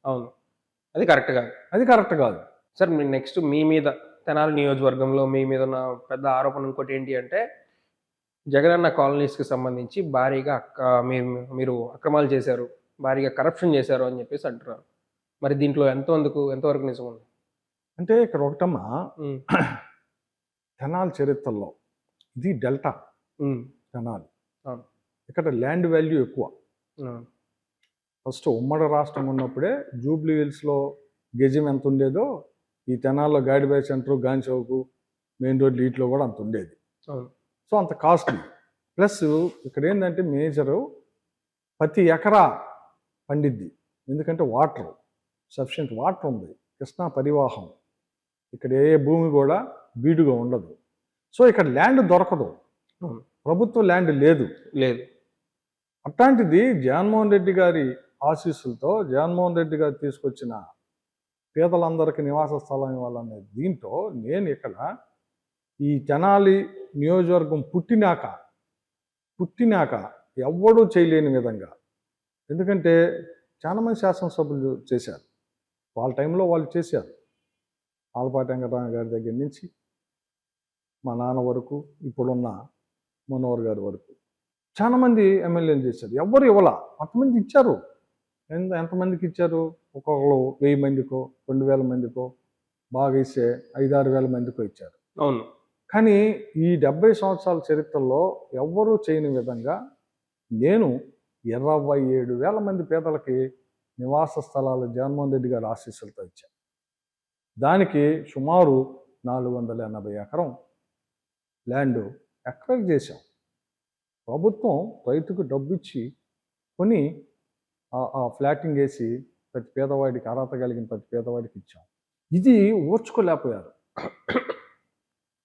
అవును. అది కరెక్ట్ కాదు. అది కరెక్ట్ కాదు. సార్ మీరు నెక్స్ట్ మీ మీద తెనాలి నియోజకవర్గంలో మీ మీద ఉన్న పెద్ద ఆరోపణ ఇంకోటి ఏంటి అంటే, జగనన్న కాలనీస్‌కి సంబంధించి భారీగా మీరు అక్రమాలు చేశారు. భారీగా కరప్షన్ చేశారు అని చెప్పేసి అంటున్నారు. మరి దీంట్లో ఎంతవరకు నిజం ఉంది? అంటే ఇక్కడ ఒకటమ్మా, హ్మ్. తెనాలి చరిత్రలో ఇది డెల్టా హ్మ్. తెనాలి. అవును. ఇక్కడ ల్యాండ్ వాల్యూ ఎక్కువ. అవును. ఫస్ట్ ఉమ్మడి రాష్ట్రం ఉన్నప్పుడే జూబ్లీ హిల్స్లో గజం ఎంత ఉండేదో ఈ తెనాల్లో గాడిబాయ్ centre, Gandhi chowk, main road వీటిలో కూడా అంత ఉండేది. అవును. సో అంత కాస్ట్లీ. ప్లస్ ఇక్కడ ఏంటంటే మేజరు ప్రతి ఎకరా పండిద్ది. ఎందుకంటే వాటర్, సఫిషియెంట్ వాటర్ ఉంది. కృష్ణా పరివాహం. ఇక్కడ ఏ భూమి కూడా బీడుగా ఉండదు. సో ఇక్కడ ల్యాండ్ దొరకదు. ప్రభుత్వ ల్యాండ్ లేదు. అట్లాంటిది జగన్మోహన్ రెడ్డి గారి ఆశీస్సులతో జగన్మోహన్ రెడ్డి గారు తీసుకొచ్చిన పేదలందరికీ నివాస స్థలం ఇవ్వాలనే దీంతో నేను ఇక్కడ ఈ తెనాలి నియోజకవర్గం పుట్టినాక ఎవ్వడూ చేయలేని విధంగా, ఎందుకంటే చాలామంది శాసనసభ్యులు చేశారు, వాళ్ళ టైంలో వాళ్ళు చేశారు. ఆలపాటి వెంకటరామ గారి దగ్గర నుంచి మా నాన్న వరకు, ఇప్పుడున్న మనోహర్ గారి వరకు చాలామంది ఎమ్మెల్యేలు చేశారు. ఎవ్వరు ఇవ్వాల. కొంతమంది ఇచ్చారు. ఎంతమందికి ఇచ్చారు? ఒక్కొక్కరు 1000 మందికో 2000 మందికో, బాగా ఇస్తే 5-6 వేల మందికో ఇచ్చారు. అవును. కానీ ఈ 70 సంవత్సరాల చరిత్రలో ఎవ్వరూ చేయని విధంగా నేను 27,000 మంది పేదలకి నివాస స్థలాలు జగన్మోహన్ రెడ్డి గారి ఆశీస్సులతో ఇచ్చాను. దానికి సుమారు 480 ఎకరం ల్యాండ్ ఎక్వైర్ చేశాం. ప్రభుత్వం రైతుకు డబ్బు ఇచ్చి కొని ఆ ఫ్లాటింగ్ వేసి ప్రతి పేదవాడికి, అర్హత కలిగిన ప్రతి పేదవాడికి ఇచ్చాం. ఇది ఓర్చుకోలేకపోయారు.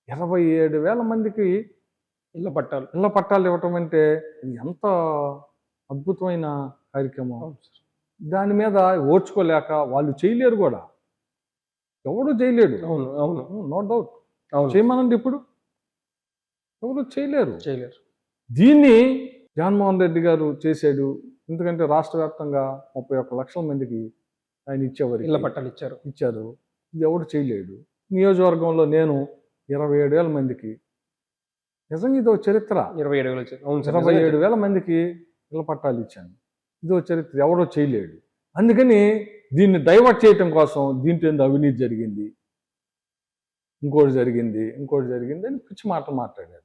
27,000 మందికి ఇళ్ళ పట్టాలు ఇవ్వటం అంటే ఇది ఎంత అద్భుతమైన కార్యక్రమం. దాని మీద ఓర్చుకోలేక వాళ్ళు చేయలేరు కూడా. ఎవడు చేయలేడు. అవును. No doubt. చేయమనండి. ఇప్పుడు ఎవరు చేయలేరు. దీన్ని జగన్మోహన్ రెడ్డి గారు చేశాడు. ఎందుకంటే రాష్ట్ర వ్యాప్తంగా 31 లక్షల మందికి ఆయన ఇచ్చేవారు, ఇళ్ళ పట్టాలు ఇచ్చారు. ఇది ఎవడు చేయలేడు. నియోజకవర్గంలో నేను 27,000 మందికి, నిజంగా ఇదో చరిత్ర, 27,000 మందికి ఇళ్ళ పట్టాలు ఇచ్చాను. ఇదో చరిత్ర, ఎవడో చేయలేడు. అందుకని దీన్ని డైవర్ట్ చేయటం కోసం దీంట్లో అవినీతి జరిగింది, ఇంకోటి జరిగింది అని పిచ్చి మాటలు మాట్లాడారు.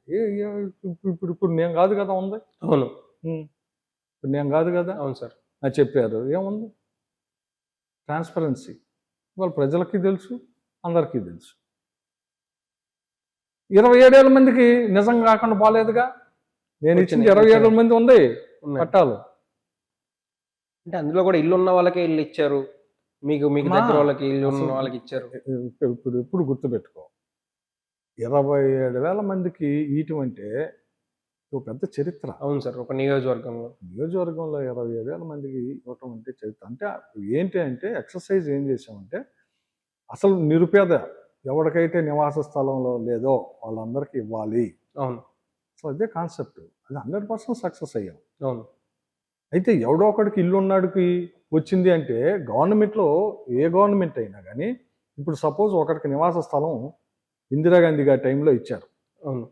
ఇప్పుడు నేను కాదు కదా ఉంది. అవును. ఇప్పుడు నేను కాదు కదా. అవును సార్. అది చెప్పారు. ఏముంది? ట్రాన్స్పరెన్సీ. వాళ్ళ ప్రజలకి తెలుసు, అందరికీ తెలుసు. 27,000 మందికి నిజం కాకుండా పోలేదుగా. నేను ఇచ్చింది 27,000 మంది ఉంది పట్టాలు. అంటే అందులో కూడా ఇల్లు ఉన్న వాళ్ళకే ఇల్లు ఇచ్చారు, మీకు దగ్గర వాళ్ళకి ఇల్లు ఉన్న వాళ్ళకి ఇచ్చారు. ఇప్పుడు గుర్తుపెట్టుకో, 27,000 మందికి ఇయటం అంటే ఒక పెద్ద చరిత్ర. అవును సార్. ఒక నియోజకవర్గంలో 27,000 మందికి ఇవ్వటం అంటే చరిత్ర. అంటే ఏంటి అంటే ఎక్సర్సైజ్ ఏం చేసామంటే, అసలు నిరుపేద ఎవరికైతే నివాస స్థలంలో లేదో వాళ్ళందరికీ ఇవ్వాలి. అవును. సో అదే కాన్సెప్ట్. అది 100% సక్సెస్ అయ్యాం. అవును. అయితే ఎవడో ఒకడికి ఇల్లు ఉన్నాడికి వచ్చింది అంటే, గవర్నమెంట్లో ఏ గవర్నమెంట్ అయినా కానీ, ఇప్పుడు సపోజ్ ఒకడికి నివాస స్థలం ఇందిరాగాంధీ గారి టైంలో ఇచ్చారు. అవును.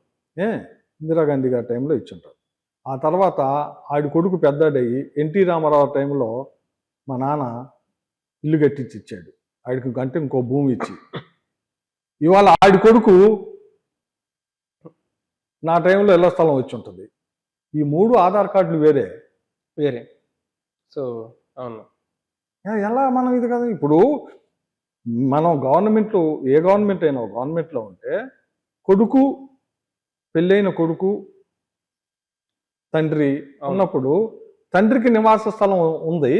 ఇందిరాగాంధీ గారి టైంలో ఇచ్చుంటారు. ఆ తర్వాత ఆడి కొడుకు పెద్దాడయ్యి ఎన్టీ రామారావు టైంలో మా నాన్న ఇల్లు కట్టించి ఇచ్చాడు. ఆడికి గంట ఇంకో భూమి ఇచ్చి, ఇవాళ ఆడి కొడుకు నా టైంలో ఇళ్ల స్థలం వచ్చి ఉంటుంది. ఈ 3 ఆధార్ కార్డులు వేరే. సో అవును. ఎలా మనం ఇది కదా. ఇప్పుడు మనం గవర్నమెంట్లో, ఏ గవర్నమెంట్ అయినా గవర్నమెంట్లో ఉంటే కొడుకు, పెళ్ళైన కొడుకు, తండ్రి ఉన్నప్పుడు తండ్రికి నివాస స్థలం ఉంది,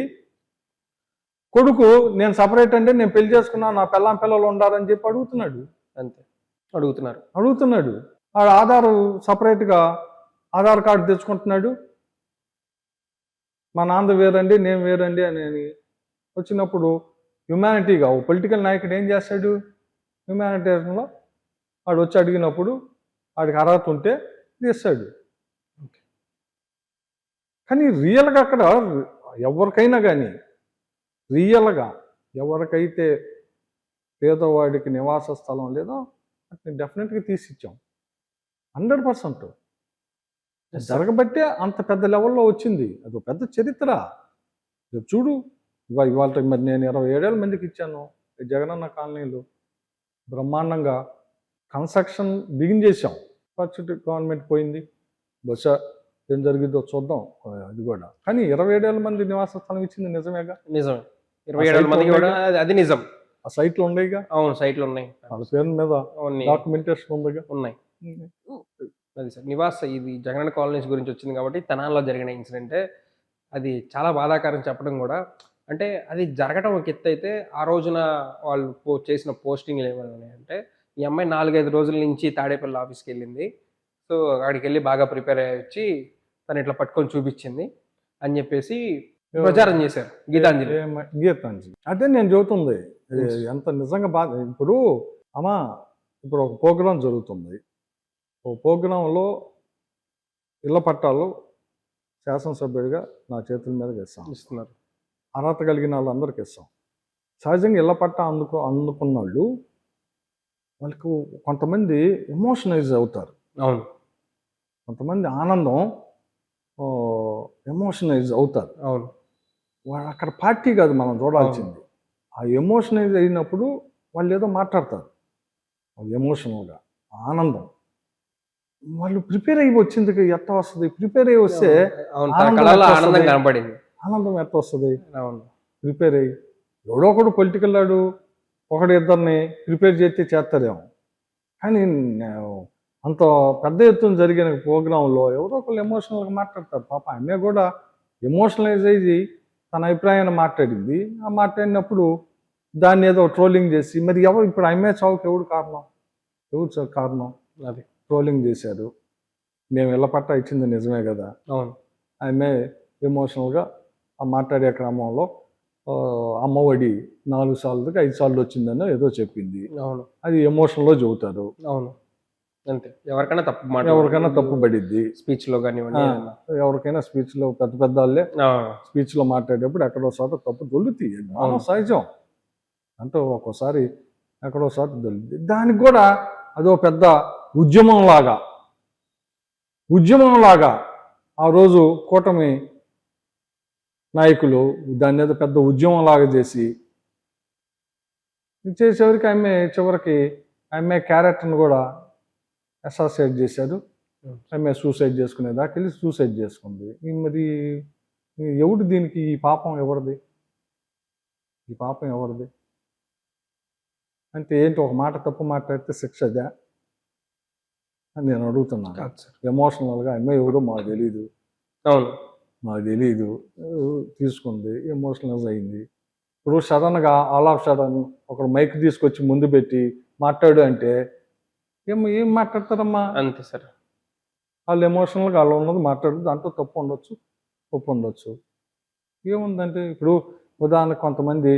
కొడుకు నేను సపరేట్ అంటే నేను పెళ్లి చేసుకున్నా, నా పిల్లలు ఉండాలని చెప్పి అడుగుతున్నాడు. అంతే అడుగుతున్నాడు. ఆధార్ సపరేట్గా ఆధార్ కార్డు తెచ్చుకుంటున్నాడు. మా నాన్న వేరండి, నేను వేరండి అని వచ్చినప్పుడు హ్యుమానిటీగా ఓ పొలిటికల్ నాయకుడు ఏం చేస్తాడు? హ్యుమానిటేషన్లో వాడు వచ్చి అడిగినప్పుడు వాడికి అర్హత ఉంటే చేస్తాడు. కానీ రియల్గా అక్కడ ఎవరికైనా కానీ రియల్గా ఎవరికైతే పేదవాడికి నివాస స్థలం లేదో అట్ని డెఫినెట్గా తీసిచ్చాం 100%. జరగబట్టే అంత పెద్ద లెవెల్లో వచ్చింది. అది ఒక పెద్ద చరిత్ర. రేపు చూడు ఇవాళ మరి నేను 27 మందికి ఇచ్చాను ఈ జగనన్న కాలనీలు. బ్రహ్మాండంగా కన్స్ట్రక్షన్ బిగిన్ చేసాం. ఫస్ట్ గవర్నమెంట్ పోయింది, బహుశా ఏం జరిగిందో చూద్దాం అది కూడా. కానీ 27 మంది నివాస స్థలం ఇచ్చింది నిజమేగా. నిజమే, 27 మందికి కూడా అది నిజం. ఆ సైట్లు ఉన్నాయిగా. అవును, సైట్లు ఉన్నాయి, వాళ్ళ పేరు మీద డాక్యుమెంటేషన్ ఉందిగా. ఉన్నాయి. అది సార్ నివాస ఇది జగనన్న కాలనీస్ గురించి వచ్చింది కాబట్టి తెనాలిలో జరిగిన ఇన్సిడెంటే అది చాలా బాధాకరం చెప్పడం కూడా. అంటే అది జరగడం ఒక ఎత్తు అయితే ఆ రోజున వాళ్ళు చేసిన పోస్టింగ్లు ఏమన్నా అంటే ఈ అమ్మాయి 4-5 రోజుల నుంచి తాడేపల్లి ఆఫీస్కి వెళ్ళింది, సో అక్కడికి వెళ్ళి బాగా ప్రిపేర్ అయ్యి వచ్చి తను ఇట్లా పట్టుకొని చూపించింది అని చెప్పేసి ప్రచారం చేశారు. గీతాంజలి అదే నేను చెబుతుంది. ఎంత నిజంగా బాధ. ఇప్పుడు ఇప్పుడు ఒక ప్రోగ్రాం జరుగుతుంది. ఓ ప్రోగ్రాంలో ఇళ్ల పట్టాలు శాసనసభ్యుడిగా నా చేతుల మీదకి ఇస్తున్నారు. అర్హత కలిగిన వాళ్ళందరికీ ఇస్తాం. సహజంగా ఇళ్ల పట్టా అందుకున్న వాళ్ళు వాళ్ళకు కొంతమంది ఎమోషనైజ్ అవుతారు. అవును, కొంతమంది ఆనందం ఎమోషనైజ్ అవుతారు. అవును, వాళ్ళు అక్కడ పార్టీ కాదు మనం చూడాల్సింది. ఆ ఎమోషనైజ్ అయినప్పుడు వాళ్ళు ఏదో మాట్లాడతారు. అది ఎమోషనల్గా ఆనందం. వాళ్ళు ప్రిపేర్ అయ్యి వచ్చింది ఎట్ట వస్తుంది? ప్రిపేర్ అయ్యి వస్తే ఆనందం కనపడింది. ఆనందం ఎట్ట వస్తుంది? ప్రిపేర్ అయ్యి ఎవడో ఒకడు పొలిటికల్ వాడు ఒకటి ఇద్దరిని ప్రిపేర్ చేస్తే చేస్తారేమో. కానీ అంత పెద్ద ఎత్తున జరిగిన ప్రోగ్రాంలో ఎవరో ఒకళ్ళు ఎమోషనల్గా మాట్లాడతారు. పాప ఆమె కూడా ఎమోషనలైజ్ అయ్యి తన అభిప్రాయాన్ని మాట్లాడింది. ఆ మాట్లాడినప్పుడు దాన్ని ఏదో ట్రోలింగ్ చేసి మరి ఇప్పుడు ఆమె చావుకి ఎవరు కారణం? అది ట్రోలింగ్ చేశారు. మేము ఇళ్ల పట్టా ఇచ్చింది నిజమే కదా. అవును, ఆమె ఎమోషనల్గా ఆ మాట్లాడే క్రమంలో అమ్మఒడి 4 సార్లకి 5 సార్లు వచ్చిందని ఏదో చెప్పింది. అవును, అది ఎమోషన్లో చెబుతారు. అవును, అంతే. ఎవరికైనా తప్పు పడిద్ది స్పీచ్లో కానివ్వండి, ఎవరికైనా స్పీచ్లో పెద్ద వాళ్ళే స్పీచ్లో మాట్లాడేటప్పుడు ఎక్కడో చోట తప్పు దొల్లుతాయి. సహజం. అంటే ఒక్కోసారి ఎక్కడో చోట దొల్లుతుంది. దానికి కూడా అదో పెద్ద ఉద్యమంలాగా ఆ రోజు కూటమి నాయకులు దాన్ని ఏదో పెద్ద ఉద్యమంలాగా చేసేవరికి చివరికి ఆమె క్యారెక్టర్ని కూడా అసాసియేట్ చేశారు. ఆమె సూసైడ్ చేసుకునేదాకా వెళ్ళి సూసైడ్ చేసుకుంది. మరి ఎవడు దీనికి ఈ పాపం ఎవరిది? అంటే ఏంటి, ఒక మాట తప్పు మాట్లాడితే శిక్ష అదే అని నేను అడుగుతున్నాను. ఎమోషనల్గా ఆమె ఎవరో మాకు తెలీదు. అవును, మాకు తెలీదు, తీసుకుంది, ఎమోషనలైజ్ అయింది. ఇప్పుడు సడన్గా ఆల్ ఆఫ్ సడన్ ఒకడు మైక్ తీసుకొచ్చి ముందు పెట్టి మాట్లాడు అంటే ఏం మాట్లాడతారమ్మా? అంతే సార్. వాళ్ళు ఎమోషనల్గా అలా ఉన్నది మాట్లాడు, దాంట్లో తప్పు ఉండొచ్చు, ఒప్పు ఉండొచ్చు. ఏముందంటే ఇప్పుడు ఉదాహరణకు కొంతమంది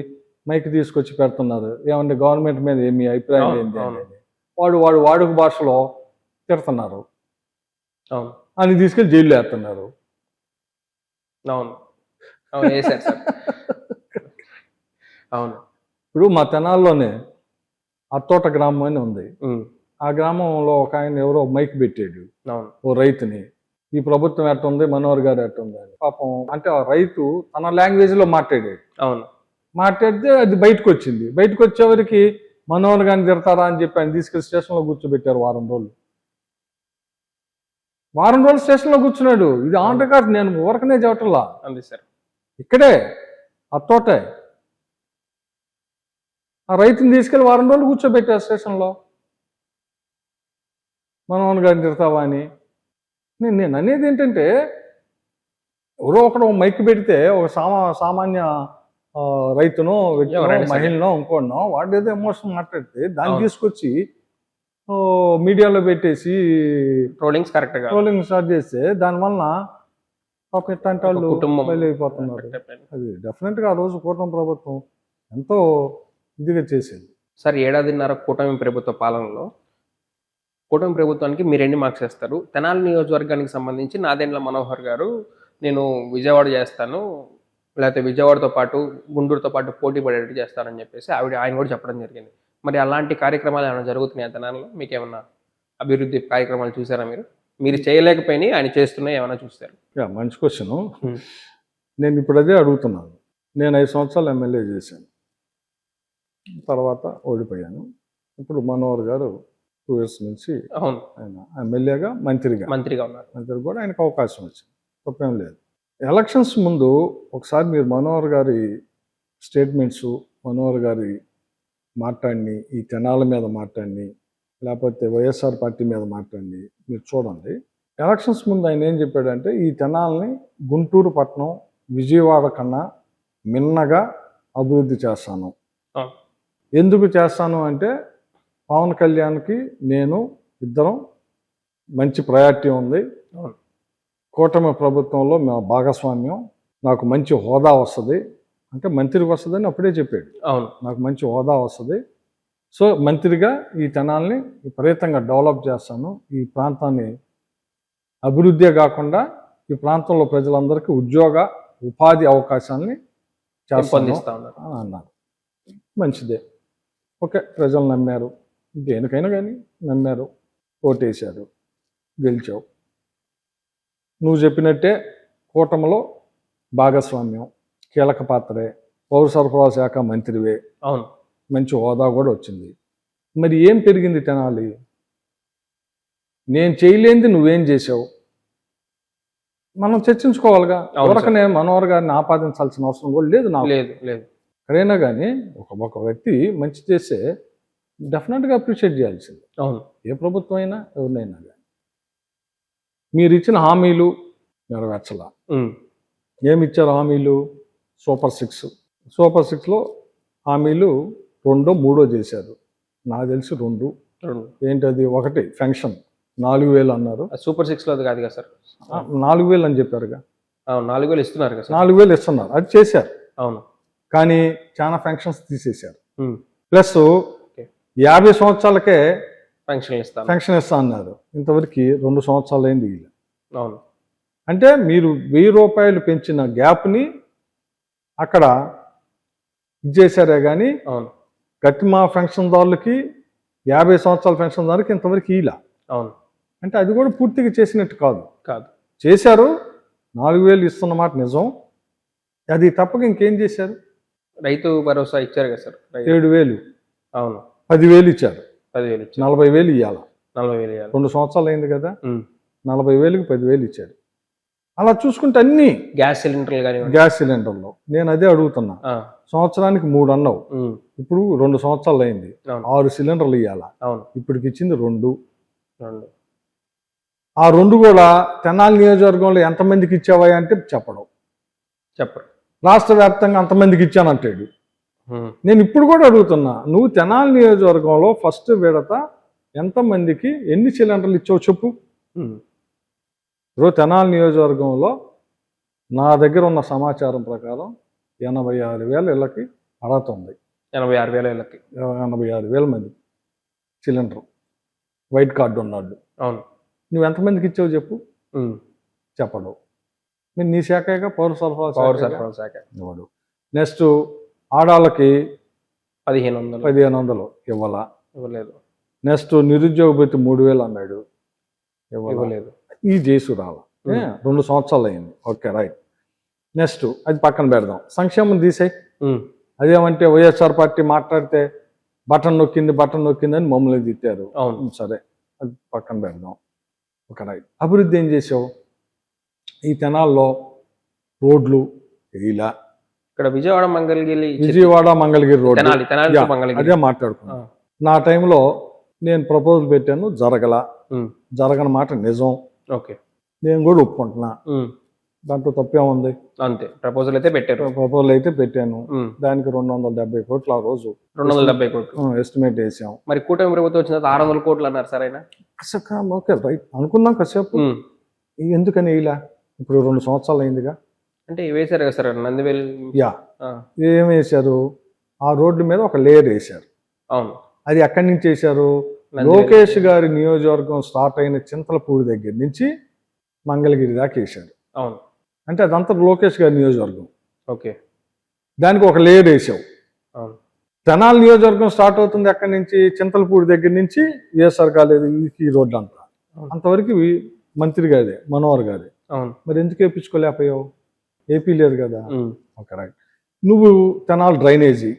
మైక్ తీసుకొచ్చి పెడుతున్నారు, ఏమంటే గవర్నమెంట్ మీద ఏమి అభిప్రాయం ఏంటి అనేది వాడు వాడుక భాషలో తిడుతున్నారు, అని తీసుకెళ్ళి జైల్లో వేస్తున్నారు. అవును, ఇప్పుడు మా తెనాల్లోనే అత్తోట గ్రామం అని ఉంది. ఆ గ్రామంలో ఒక ఆయన ఎవరో మైక్ పెట్టాడు ఓ రైతుని, ఈ ప్రభుత్వం ఎట్టుంది, మనోహర్ గారు ఎట్టుంది అని. పాపం అంటే ఆ రైతు తన లాంగ్వేజ్ లో మాట్లాడాడు. మాట్లాడితే అది బయటకు వచ్చింది. బయటకు వచ్చేవరికి మనోహర్ గారిని తిడతారా అని చెప్పి ఆయన తీసుకెళ్లి స్టేషన్లో కూర్చోబెట్టారు. వారం రోజులు స్టేషన్లో కూర్చున్నాడు. ఇది ఆన్ రికార్డ్, నేను ఊరకనే చెప్పట్లా, ఇక్కడే అత్తోటే. ఆ రైతుని తీసుకెళ్లి వారం రోజులు కూర్చోబెట్టారు స్టేషన్లో. మనోహర్ గారిని తిడతావా అని. నేను అనేది ఏంటంటే, ఎవరో ఒకడు మైక్ పెడితే ఒక సామాన్య రైతునో వ్యక్తినో మహిళనో ఇంకోనో వాడు ఏదో ఎమోషన్ మాట్లాడితే దాన్ని తీసుకొచ్చి మీడియాలో పెట్టేసి ట్రోలింగ్ స్టార్ట్ చేస్తే దానివల్ల పాప ఇట్లాంటి వాళ్ళు బయలుపోతున్నారు. అది డెఫినెట్గా ఆ రోజు కూటమి ప్రభుత్వం ఎంతో ఇదిగా చేసింది. సార్, 1.5 కూటమి ప్రభుత్వ పాలనలో కూటమి ప్రభుత్వానికి మీరు ఎన్ని మార్క్స్ వేస్తారు? తెనాలి నియోజకవర్గానికి సంబంధించి నాదెండ్ల మనోహర్ గారు నేను విజయవాడ చేస్తాను, లేకపోతే విజయవాడతో పాటు గుంటూరుతో పాటు పోటీ పడేటట్టు చేస్తారని చెప్పేసి ఆయన కూడా చెప్పడం జరిగింది. మరి అలాంటి కార్యక్రమాలు ఏమైనా జరుగుతున్నాయా తెనాలిలో? మీకేమన్నా అభివృద్ధి కార్యక్రమాలు చూసారా మీరు? మీరు చేయలేకపోయినాయి ఆయన చేస్తున్నాయి ఏమైనా చూస్తారు? యా, మంచి క్వశ్చన్. నేను ఇప్పుడు అదే అడుగుతున్నాను. నేను 5 సంవత్సరాలు ఎమ్మెల్యే చేశాను, తర్వాత ఓడిపోయాను. ఇప్పుడు మనోహర్ గారు 2 years నుంచి అవును, ఆయన ఎమ్మెల్యేగా మంత్రిగా ఉన్నారు. మంత్రి కూడా ఆయనకు అవకాశం వచ్చింది, తప్పేం లేదు. ఎలక్షన్స్ ముందు ఒకసారి మీరు మనోహర్ గారి స్టేట్మెంట్స్, మనోహర్ గారి మాట్లాడిని, ఈ తెనాల మీద మాట్లాడిని, లేకపోతే వైఎస్ఆర్ పార్టీ మీద మాట్లాడిని మీరు చూడండి. ఎలక్షన్స్ ముందు ఆయన ఏం చెప్పాడంటే, ఈ తెనాలని గుంటూరు పట్టణం, విజయవాడ కన్నా మిన్నగా అభివృద్ధి చేస్తాను. ఎందుకు చేస్తాను అంటే, పవన్ కళ్యాణ్కి నేను ఇద్దరం మంచి ప్రయారిటీ ఉంది, కూటమి ప్రభుత్వంలో మా భాగస్వామ్యం, నాకు మంచి హోదా వస్తుంది, అంటే మంత్రికి వస్తుందని అప్పుడే చెప్పాడు. అవును, నాకు మంచి హోదా వస్తుంది, సో మంత్రిగా ఈ తెనాల్ని విపరీతంగా డెవలప్ చేస్తాను, ఈ ప్రాంతాన్ని అభివృద్ధి కాకుండా ఈ ప్రాంతంలో ప్రజలందరికీ ఉపాధి అవకాశాలని చేస్తాను అన్నారు. మంచిదే, ఓకే, ప్రజలు నమ్మారు, దేనికైనా కానీ నమ్మారు, ఓటేశారు, గెలిచావు. నువ్వు చెప్పినట్టే కూటమిలో భాగస్వామ్యం, కీలక పాత్రే, పౌర సరఫరా శాఖ మంత్రివే, అవును, మంచి హోదా కూడా వచ్చింది. మరి ఏం పెరిగింది తెనాలి? నేను చేయలేనిది నువ్వేం చేసావు? మనం చర్చించుకోవాలిగా. ఎవరికనే మనోహర్ గారిని ఆపాదించాల్సిన అవసరం కూడా లేదు నాకు. లేదు. ఎక్కడైనా కానీ ఒక వ్యక్తి మంచి చేస్తే డెఫినెట్గా అప్రిషియేట్ చేయాల్సింది. అవును, ఏ ప్రభుత్వం అయినా ఎవరినైనా కానీ. మీరు ఇచ్చిన హామీలు నెరవేర్చలా. ఏమి ఇచ్చారు హామీలు? సూపర్ 6లో హామీలు 2, 3 చేశారు. నాకు తెలిసి 2. ఏంటది? ఒకటి పెన్షన్ 4,000 అన్నారు. సూపర్ 6లో కాదు కదా సార్, 4,000 అని చెప్పారుగా. 4,000 ఇస్తున్నారు కదా, 4,000 ఇస్తున్నారు, అది చేశారు. అవును, కానీ చాలా పెన్షన్స్ తీసేశారు. ప్లస్ 50 సంవత్సరాలకే పెన్షన్ ఇస్తా అన్నారు. ఇంతవరకు 2 సంవత్సరాలు అయింది. అవును, అంటే మీరు 1000 రూపాయలు పెంచిన గ్యాప్ని అక్కడ ఇచ్చేసారే కానీ గట్టిమా పెన్షన్దారులకి 50 సంవత్సరాల పెన్షన్దారులకి ఇంతవరకు ఇలా. అవును, అంటే అది కూడా పూర్తిగా చేసినట్టు కాదు. చేశారు. 4,000 ఇస్తున్న మాట నిజం, అది తప్పక ఇంకేం చేశారు? రైతు భరోసా ఇచ్చారు కదా సార్, 7,000. అవును, 10,000 ఇచ్చారు. 40,000 ఇవ్వాలి. 2 సంవత్సరాలు అయింది కదా, 40,000కి 10,000 ఇచ్చారు. అలా చూసుకుంటే అన్ని గ్యాస్ సిలిండర్లో నేను అదే అడుగుతున్నా. సంవత్సరానికి 3 అన్నావు, ఇప్పుడు 2 సంవత్సరాలు అయింది, 6 సిలిండర్లు ఇవ్వాలా. ఇప్పటికి ఇచ్చింది 2. ఆ 2 కూడా తెనాలి నియోజకవర్గంలో ఎంతమందికి ఇచ్చావా అంటే చెప్పరు. రాష్ట్ర వ్యాప్తంగా అంతమందికి ఇచ్చానంటాడు. నేను ఇప్పుడు కూడా అడుగుతున్నా, నువ్వు తెనాలి నియోజకవర్గంలో ఫస్ట్ విడత ఎంతమందికి ఎన్ని సిలిండర్లు ఇచ్చావు చెప్పు. ఈరోజు తెనాలి నియోజకవర్గంలో నా దగ్గర ఉన్న సమాచారం ప్రకారం 86,000 ఇళ్ళకి అర్హత ఉంది. 86,000 మంది సిలిండర్ వైట్ కార్డు ఉన్నాడు. అవును, నువ్వు ఎంతమందికి ఇచ్చావు చెప్పు. చెప్పడు. మీరు నీ శాఖగా పౌర సరఫరా శాఖ ఇవ్వడు. నెక్స్ట్ ఆడాళ్ళకి 1,500 ఇవ్వలేదు. నెక్స్ట్ నిరుద్యోగ భృతి 3,000 అన్నాడు, ఇవ్వలేదు. ఈ జేసు రాల 2 సంవత్సరాలు అయింది. Okay, right. నెక్స్ట్ అది పక్కన పెడదాం, సంక్షేమం తీసేయి. అదేమంటే వైఎస్ఆర్ పార్టీ మాట్లాడితే బటన్ నొక్కింది అని మమ్మల్ని తిట్టారు. సరే, అది పక్కన పెడదాం. Okay, right. అభివృద్ధి ఏం చేసావు? ఈ తెనాల్లో రోడ్లు ఇలా, ఇక్కడ విజయవాడ మంగళగిరి రోడ్డు అదే మాట్లాడుకున్నాం. నా టైంలో నేను ప్రపోజల్ పెట్టాను, జరగని మాట నిజం. ఓకే, నేను కూడా ఒప్పుకుంటున్నా, దాంట్లో తప్పేముంది. అంతే, ప్రపోజల్ అయితే పెట్టాను. దానికి 270 కోట్లు ఆ రోజు 270 కోట్లు ఎస్టిమేట్ వేసాం. మరి కూటమి ప్రభుత్వం వచ్చిన 600 కోట్లు అన్నారు సార్ ఆయన. ఓకే, రైట్ అనుకుందాం కాసేపు. ఎందుకని ఇలా ఇప్పుడు 2 సంవత్సరాలు అయిందిగా. అంటే వేశారు కదా సార్ నందివేలు. ఏం వేశారు? ఆ రోడ్డు మీద ఒక లేయర్ వేశారు. అవును, అది ఎక్కడి నుంచి వేశారు? లోకేష్ గారి నియోజకవర్గం స్టార్ట్ అయిన చింతలపూడి దగ్గర నుంచి మంగళగిరి దాకా వేశారు. అవును, అంటే అదంతా లోకేష్ గారి నియోజకవర్గం. ఓకే. దానికి ఒక లేయర్ వేసావు. అవును. తెనాలి నియోజకవర్గం స్టార్ట్ అవుతుంది ఎక్కడి నుంచి, చింతలపూడి దగ్గర నుంచి విఎస్ఆర్ కాలేజ్ ఈ రోడ్డు అంతా, అంతవరకు మంత్రి గారే, మనోహర్ గారే. అవును. మరి ఎందుకు వేయించుకోలేకపోయావు? ఏపీ లేదు కదా. ఉమ్. Okay right. నువ్వు తెనాలి డ్రైనేజీ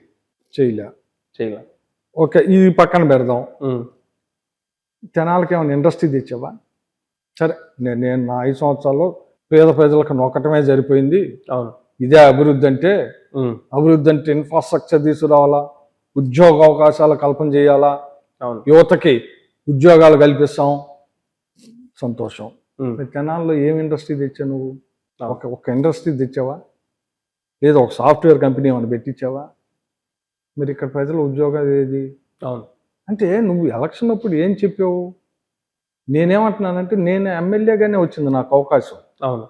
చేయలే. ఓకే, ఇది పక్కన పెడదాం. తెనాలకి ఏమైనా ఇండస్ట్రీ తెచ్చావా? సరే, నేను నా 5 సంవత్సరాల్లో పేద ప్రజలకు నొక్కటమే సరిపోయింది. అవును. ఇదే అభివృద్ధి అంటే. అభివృద్ధి అంటే ఇన్ఫ్రాస్ట్రక్చర్ తీసుకురావాలా, ఉద్యోగ అవకాశాలు కల్పన చేయాలా, యువతకి ఉద్యోగాలు కల్పిస్తాం, సంతోషం. తెనాల్లో ఏం ఇండస్ట్రీ తెచ్చావు నువ్వు? ఒక ఇండస్ట్రీ తెచ్చావా? లేదా ఒక సాఫ్ట్వేర్ కంపెనీ ఏమైనా పెట్టించావా? మరి ఇక్కడ ప్రజల ఉద్యోగాలు ఏది? అవును. అంటే నువ్వు ఎలక్షన్ అప్పుడు ఏం చెప్పావు? నేనేమంటున్నానంటే, నేను ఎమ్మెల్యేగానే వచ్చింది నాకు అవకాశం. అవును.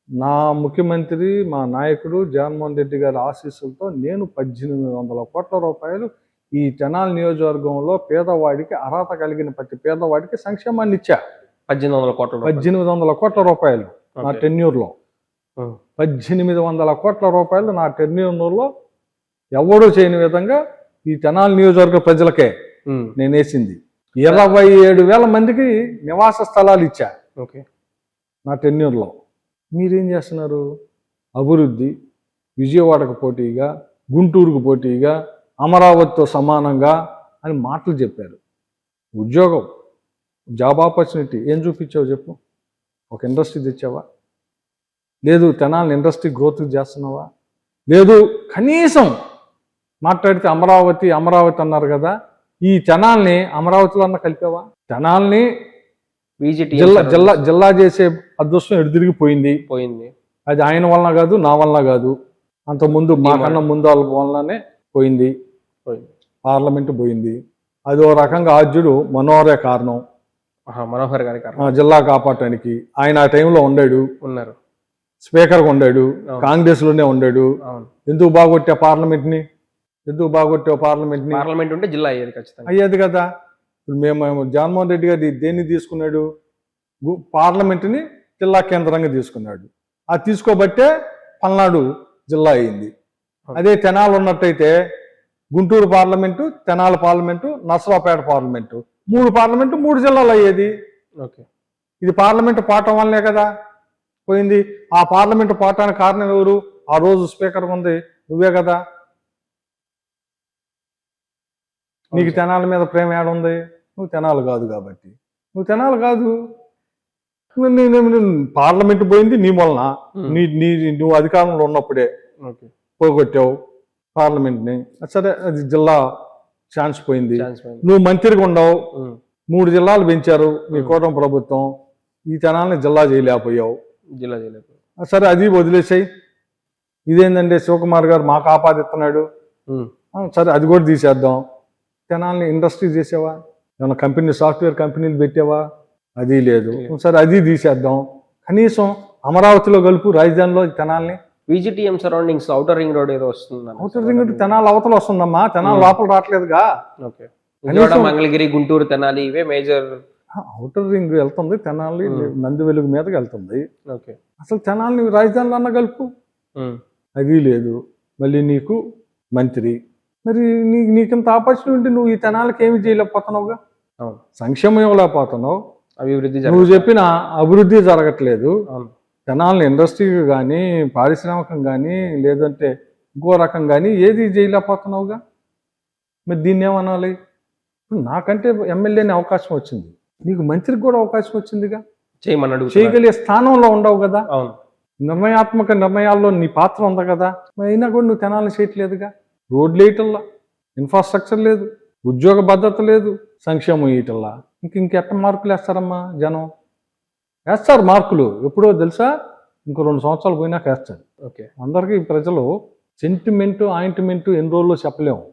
నా ముఖ్యమంత్రి, మా నాయకుడు జగన్మోహన్ రెడ్డి గారి ఆశీస్సులతో నేను 1800 కోట్ల రూపాయలు ఈ తెనాలి నియోజకవర్గంలో పేదవాడికి, అర్హత కలిగిన ప్రతి పేదవాడికి సంక్షేమాన్ని ఇచ్చా. 1800 కోట్ల రూపాయలు నా టెన్యూర్లో. 1800 కోట్ల రూపాయలు నా టెన్యూర్లో ఎవడూ చేయని విధంగా ఈ తెనాలి నియోజకవర్గ ప్రజలకే నేను వేసింది. 27,000 మందికి నివాస స్థలాలు ఇచ్చా నా టెన్యూర్లో. మీరేం చేస్తున్నారు? అభివృద్ధి, విజయవాడకు పోటీగా, గుంటూరుకు పోటీగా, అమరావతితో సమానంగా అని మాటలు చెప్పారు. ఉద్యోగం, జాబ్ ఆపర్చునిటీ ఏం చూపించావు చెప్పు? ఒక ఇండస్ట్రీ తెచ్చావా? లేదు తెనాలి ఇండస్ట్రీ గ్రోత్ చేస్తున్నావా? లేదు కనీసం మాట్లాడితే అమరావతి అన్నారు కదా, ఈ తెనాల్ని అమరావతిలో అన్న కలిపావా? తెనాల్ని జిల్లా చేసే అదృష్టం ఎడుదిరిగిపోయింది. అది ఆయన వలన కాదు, నా వలన కాదు, అంతకుముందు మాకన్నా ముందు వాళ్ళ వలననే పోయింది. పార్లమెంటు పోయింది. అది ఓ రకంగా ఆద్యుడు మనోహరే కారణం. మనోహర్ గారి జిల్లా కాపాడటానికి. ఆయన ఆ టైంలో ఉన్నారు, స్పీకర్గా ఉండాడు, కాంగ్రెస్ లోనే ఉండాడు. ఎందుకు బాగొట్టా పార్లమెంట్ని? పార్లమెంట్ ఉంటే జిల్లా అయ్యేది, ఖచ్చితంగా అయ్యేది కదా. ఇప్పుడు మేము జగన్మోహన్ రెడ్డి గారు దేన్ని తీసుకున్నాడు? పార్లమెంటుని జిల్లా కేంద్రంగా తీసుకున్నాడు. అది తీసుకోబట్టే పల్నాడు జిల్లా అయింది. అదే తెనాలి ఉన్నట్టయితే Guntur parliament, Tenali parliament, Narasaraopet parliament, 3 parliament 3 జిల్లాలు అయ్యేది. ఇది పార్లమెంటు పోవటం వల్లే కదా పోయింది. ఆ పార్లమెంటు పోవటానికి కారణం ఎవరు? ఆ రోజు స్పీకర్ ఉంది నువ్వే కదా. నీకు తెనాలి మీద ప్రేమ ఏడుంది? నువ్వు తెనాలి కాదు కాబట్టి. నువ్వు తెనాలి కాదు, పార్లమెంట్ పోయింది నీ వలన. నువ్వు అధికారంలో ఉన్నప్పుడే పోగొట్టావు పార్లమెంట్ని. సరే, అది జిల్లా ఛాన్స్ పోయింది. నువ్వు మంత్రిగా ఉండవు, 3 జిల్లాలు పెంచారు మీ కూటమి ప్రభుత్వం, ఈ తెనాలని జిల్లా చేయలేకపోయావు. సరే, అది వదిలేసాయి. ఇదేంటంటే శివకుమార్ గారు మాకు ఆపాదిస్తున్నాడు, సరే అది కూడా తీసేద్దాం. తెనాలని ఇండస్ట్రీ చేసావా? ఏమన్నా కంపెనీ, సాఫ్ట్వేర్ కంపెనీలు పెట్టావా? అది లేదు. సరే, అది తీసేద్దాం. కనీసం అమరావతిలో కలుపు, రాజధానిలో తెనాలని. VGTM surroundings outer ring road ఏదో వస్తుంది. ఔటర్ రింగ్ రోడ్ తెనాలి అవతల వస్తుందమ్మా, తెనాలి లోపల రావట్లేదుగా. మంగళగిరి, గుంటూరు, తెనాలి ఇవే మేజర్. ఔటర్ రింగ్ వెళ్తుంది, తెనాలి నంది వెలుగు మీదకి వెళ్తుంది. అసలు తెనాలిని రాజధానిలో అన్న కలుపు, అది లేదు. మళ్ళీ నీకు మంత్రి, మరి నీకింత ఆపర్చునిటీ, నువ్వు ఈ తెనాలకి ఏమి చేయలేకపోతున్నావుగా. సంక్షేమం ఇవ్వలేకపోతున్నావు, అభివృద్ధి నువ్వు చెప్పిన అభివృద్ధి జరగట్లేదు. తెనాలిని ఇండస్ట్రీ కానీ, పారిశ్రామికం కానీ, లేదంటే ఇంకో రకం కానీ ఏది చేయలేకపోతున్నావుగా. మరి దీన్ని ఏమనాలి? నాకంటే ఎమ్మెల్యేని అవకాశం వచ్చింది, నీకు మంత్రికి కూడా అవకాశం వచ్చిందిగా. చేయగలిగే స్థానంలో ఉండవు కదా. నిర్ణయాత్మక నిర్ణయాల్లో నీ పాత్ర ఉంది కదా. మరి అయినా కూడా నువ్వు తెనాలని చేయట్లేదుగా. రోడ్లు వేయటల్లా, ఇన్ఫ్రాస్ట్రక్చర్ లేదు, ఉద్యోగ భద్రత లేదు, సంక్షేమం వేయటల్లా. ఇంకెట్ట మార్కులు వేస్తారమ్మా జనం? వేస్తారు మార్కులు ఎప్పుడో తెలుసా? ఇంకో 2 సంవత్సరాలు పోయినాక వేస్తారు. అందరికీ ప్రజలు సెంటిమెంటు ఆయింట్మెంటు ఎన్ని రోజుల్లో చెప్పలేము.